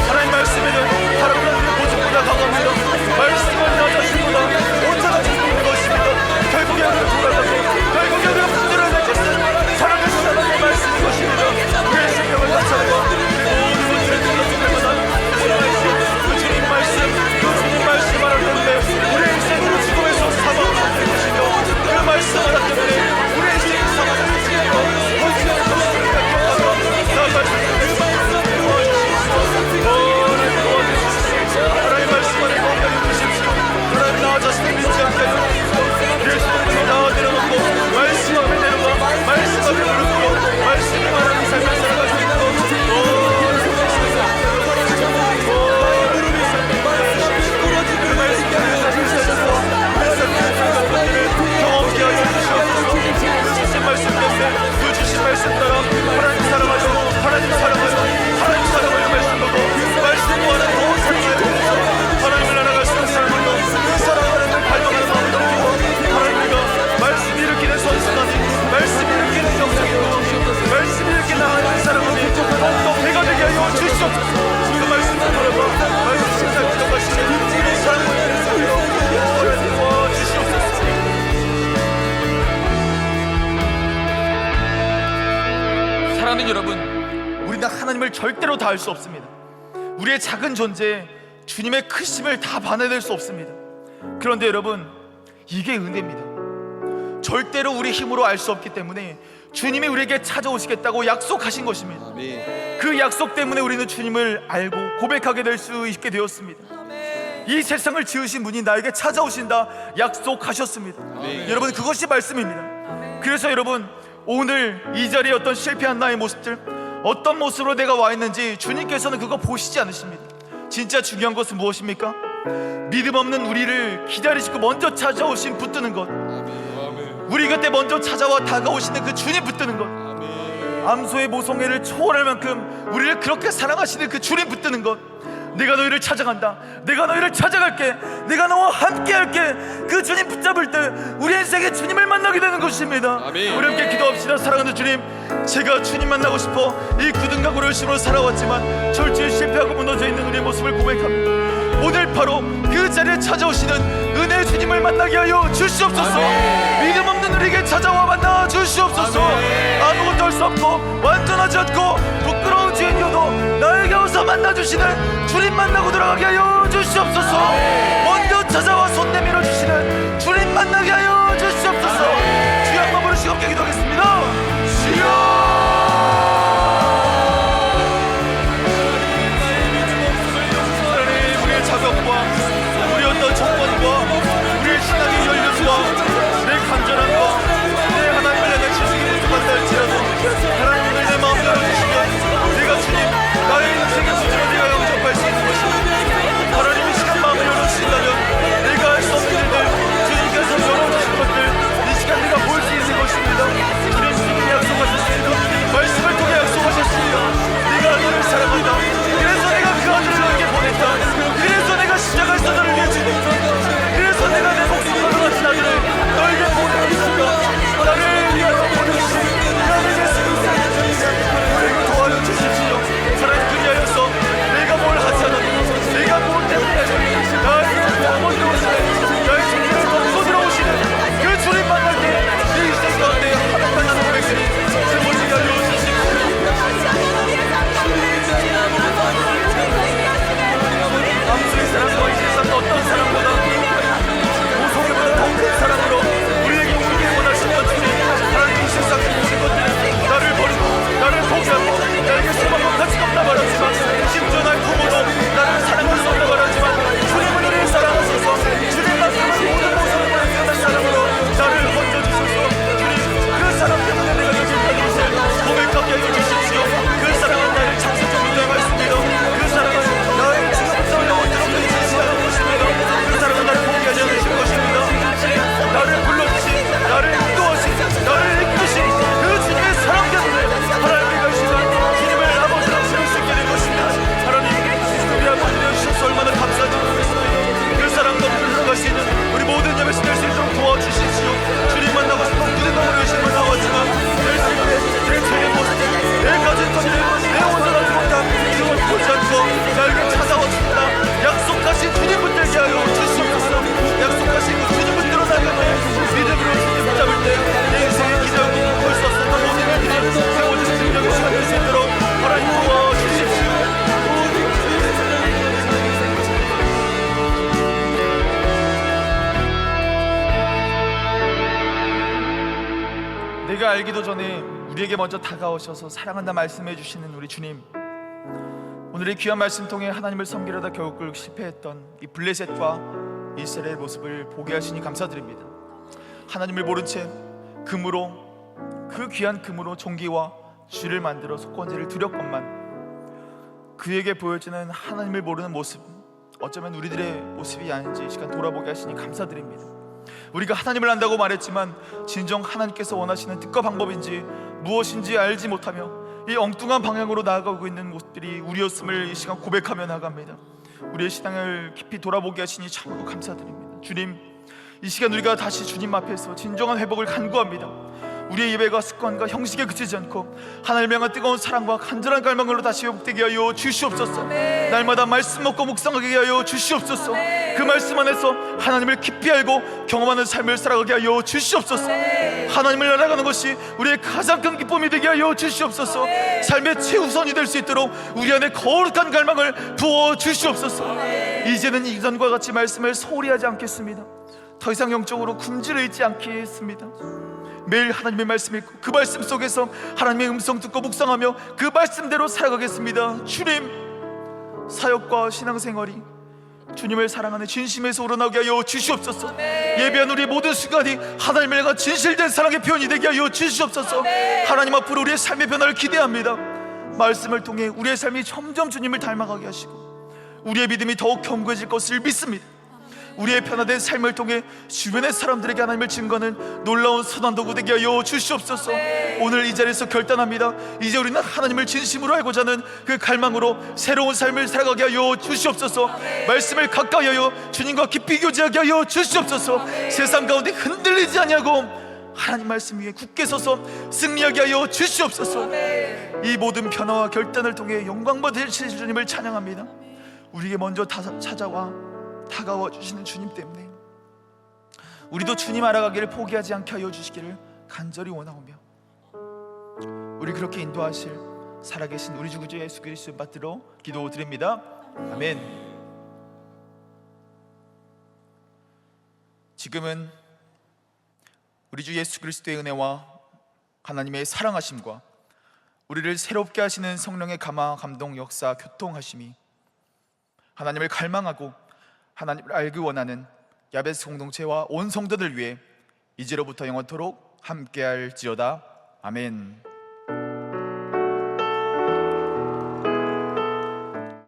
하나님 말씀에는 하나님의 고집보다 강합니다. 말씀은 나 자신보다 온전한 힘이 있는 것입니다. 결국에 우리가 돌아가고 결국에 우리가 붙들어야 될 것은 사랑하는 하나님의 말씀인 것입니다. 우리의 생명을 감사하고 모든 문제를 들어줄 때마다 그 주님 말씀, 그 주님 말씀 하나 때문에 우리의 인생으로 죽음에서 사망을 얻는 것이며, 그 말씀 하나 때문에 우리의 인생이 사망을 얻는 것이며, 본질의 것을 기억하고 나아갈 수 있는 그 말씀을 도와주십시오. 하나님 말씀 안에 건강해 주십시오. 하나님 나 자신을 믿지 않게 해주십시오. 예수님을 나와 내려놓고 말씀 앞에 내려가 말씀 앞에 무릎 말씀이 말하는 삶을 살아갈 수 있도록 경험케 하여 주시옵소서. 그 주신 말씀 때문에 그 주신 말씀 따라 하나님 사랑하여 하나님 사랑하여 하나님 사랑하여 말씀 보고 말씀 보아라 더 사랑하여 주옵소서. 하나님을 알아갈 수 있는 사랑하여 그 사랑하는 걸 발견하는 마음을 느끼고 하나님과 말씀이 일으키는 선순환이 말씀이 일으키는 영적이고 말씀이 일으키는 하나님의 사랑함이 더욱더 배가 되게 하여 주시옵소서. 그 말씀을 돌아봐 말씀 잘 기억하시는 우리 사랑하는 사랑으로 하나님 도와주시옵소서. 사랑하는 여러분, 우리는 하나님을 절대로 다 알 수 없습니다. 우리의 작은 존재에 주님의 크심을 다 반해낼 수 없습니다. 그런데 여러분, 이게 은혜입니다. 절대로 우리 힘으로 알 수 없기 때문에 주님이 우리에게 찾아오시겠다고 약속하신 것입니다. 그 약속 때문에 우리는 주님을 알고 고백하게 될 수 있게 되었습니다. 이 세상을 지으신 분이 나에게 찾아오신다 약속하셨습니다. 여러분, 그것이 말씀입니다. 그래서 여러분, 오늘 이 자리에 어떤 실패한 나의 모습들, 어떤 모습으로 내가 와 있는지 주님께서는 그거 보시지 않으십니다. 진짜 중요한 것은 무엇입니까? 믿음 없는 우리를 기다리시고 먼저 찾아오신 붙드는 것, 우리 곁에 먼저 찾아와 다가오시는 그 주님 붙드는 것, 암소의 모성애를 초월할 만큼 우리를 그렇게 사랑하시는 그 주님 붙드는 것, 내가 너희를 찾아간다, 내가 너희를 찾아갈게, 내가 너와 함께 할게, 그 주님 붙잡을 때 우리 인생에 주님을 만나게 되는 것입니다. 우리 함께 기도합시다. 사랑하는 주님, 제가 주님 만나고 싶어 이 굳은 각오로 열심으로 살아왔지만 철저히 실패하고 무너져 있는 우리의 모습을 고백합니다. 오늘 바로 그 자리에 찾아오시는 은혜의 주님을 만나게 하여 주시옵소서. 믿음 없는 우리에게 찾아와 만나 주시옵소서. 아무것도 할 수 없고 완전하지 않고 부끄러운 죄인이어도 나에게 와서 만나주시는 주님 만나고 돌아가게 하여 주시옵소서. 먼저 찾아와 손 내밀어 주시는 주님 만나게 하여 주시옵소서. 주여 한번 부르시고 함께 기도하겠습니다. 주여, 우리 어떤 조건과 우리의 신앙의 연륜과 내 간절함과 내 하나님을 향한 지식이 부족한다 할지라도 하나님을 내 마음을 열어주시면 내가 주님 나의 인생의 문제로 내가 영접할 수 있는 것입니다. 하나님이 시간 마음을 열어주신다면 내가 할 수 없는 일들 주님께서 열어주시고 알기도 전에 우리에게 먼저 다가오셔서 사랑한다 말씀해 주시는 우리 주님, 오늘의 귀한 말씀 통해 하나님을 섬기려다 결국 실패했던 이 블레셋과 이스라엘의 모습을 보게 하시니 감사드립니다. 하나님을 모른 채 금으로, 그 귀한 금으로 종기와 쥐를 만들어 속건제를 드렸건만 그에게 보여지는 하나님을 모르는 모습, 어쩌면 우리들의 모습이 아닌지 이 시간 돌아보게 하시니 감사드립니다. 우리가 하나님을 안다고 말했지만 진정 하나님께서 원하시는 뜻과 방법인지 무엇인지 알지 못하며 이 엉뚱한 방향으로 나아가고 있는 모습들이 우리였음을 이 시간 고백하며 나갑니다. 우리의 신앙을 깊이 돌아보게 하시니 참으로 감사드립니다. 주님, 이 시간 우리가 다시 주님 앞에서 진정한 회복을 간구합니다. 우리의 예배가 습관과 형식에 그치지 않고 하나님을 향한 뜨거운 사랑과 간절한 갈망으로 다시 회복되게 하여 주시옵소서. 날마다 말씀 먹고 묵상하게 하여 주시옵소서. 그 말씀 안에서 하나님을 깊이 알고 경험하는 삶을 살아가게 하여 주시옵소서. 하나님을 알아가는 것이 우리의 가장 큰 기쁨이 되게 하여 주시옵소서. 삶의 최우선이 될 수 있도록 우리 안에 거룩한 갈망을 부어 주시옵소서. 이제는 이전과 같이 말씀을 소홀히 하지 않겠습니다. 더 이상 영적으로 굶주려 있지 않겠습니다. 매일 하나님의 말씀 읽고 그 말씀 속에서 하나님의 음성 듣고 묵상하며 그 말씀대로 살아가겠습니다. 주님, 사역과 신앙생활이 주님을 사랑하는 진심에서 우러나오게 하여 주시옵소서. 예배한 우리 모든 순간이 하나님을 향한 진실된 사랑의 표현이 되게 하여 주시옵소서. 하나님 앞으로 우리의 삶의 변화를 기대합니다. 말씀을 통해 우리의 삶이 점점 주님을 닮아가게 하시고 우리의 믿음이 더욱 견고해질 것을 믿습니다. 우리의 변화된 삶을 통해 주변의 사람들에게 하나님을 증거하는 놀라운 선한도구 되게 하여 주시옵소서. 오늘 이 자리에서 결단합니다. 이제 우리는 하나님을 진심으로 알고자 하는 그 갈망으로 새로운 삶을 살아가게 하여 주시옵소서. 말씀을 가까이 하여 주님과 깊이 교제하게 하여 주시옵소서. 세상 가운데 흔들리지 아니하고 하나님 말씀 위에 굳게 서서 승리하게 하여 주시옵소서. 이 모든 변화와 결단을 통해 영광 받으실 주님을 찬양합니다. 우리에게 먼저 찾아와 다가와 주시는 주님 때문에 우리도 주님 알아가기를 포기하지 않게 하여 주시기를 간절히 원하오며, 우리 그렇게 인도하실 살아계신 우리 주 구주 예수 그리스도 받들어 기도드립니다. 아멘. 지금은 우리 주 예수 그리스도의 은혜와 하나님의 사랑하심과 우리를 새롭게 하시는 성령의 감화, 감동, 역사, 교통하심이 하나님을 갈망하고 하나님을 알기 원하는 야베스 공동체와 온 성도들 위해 이제로부터 영원토록 함께할지어다. 아멘.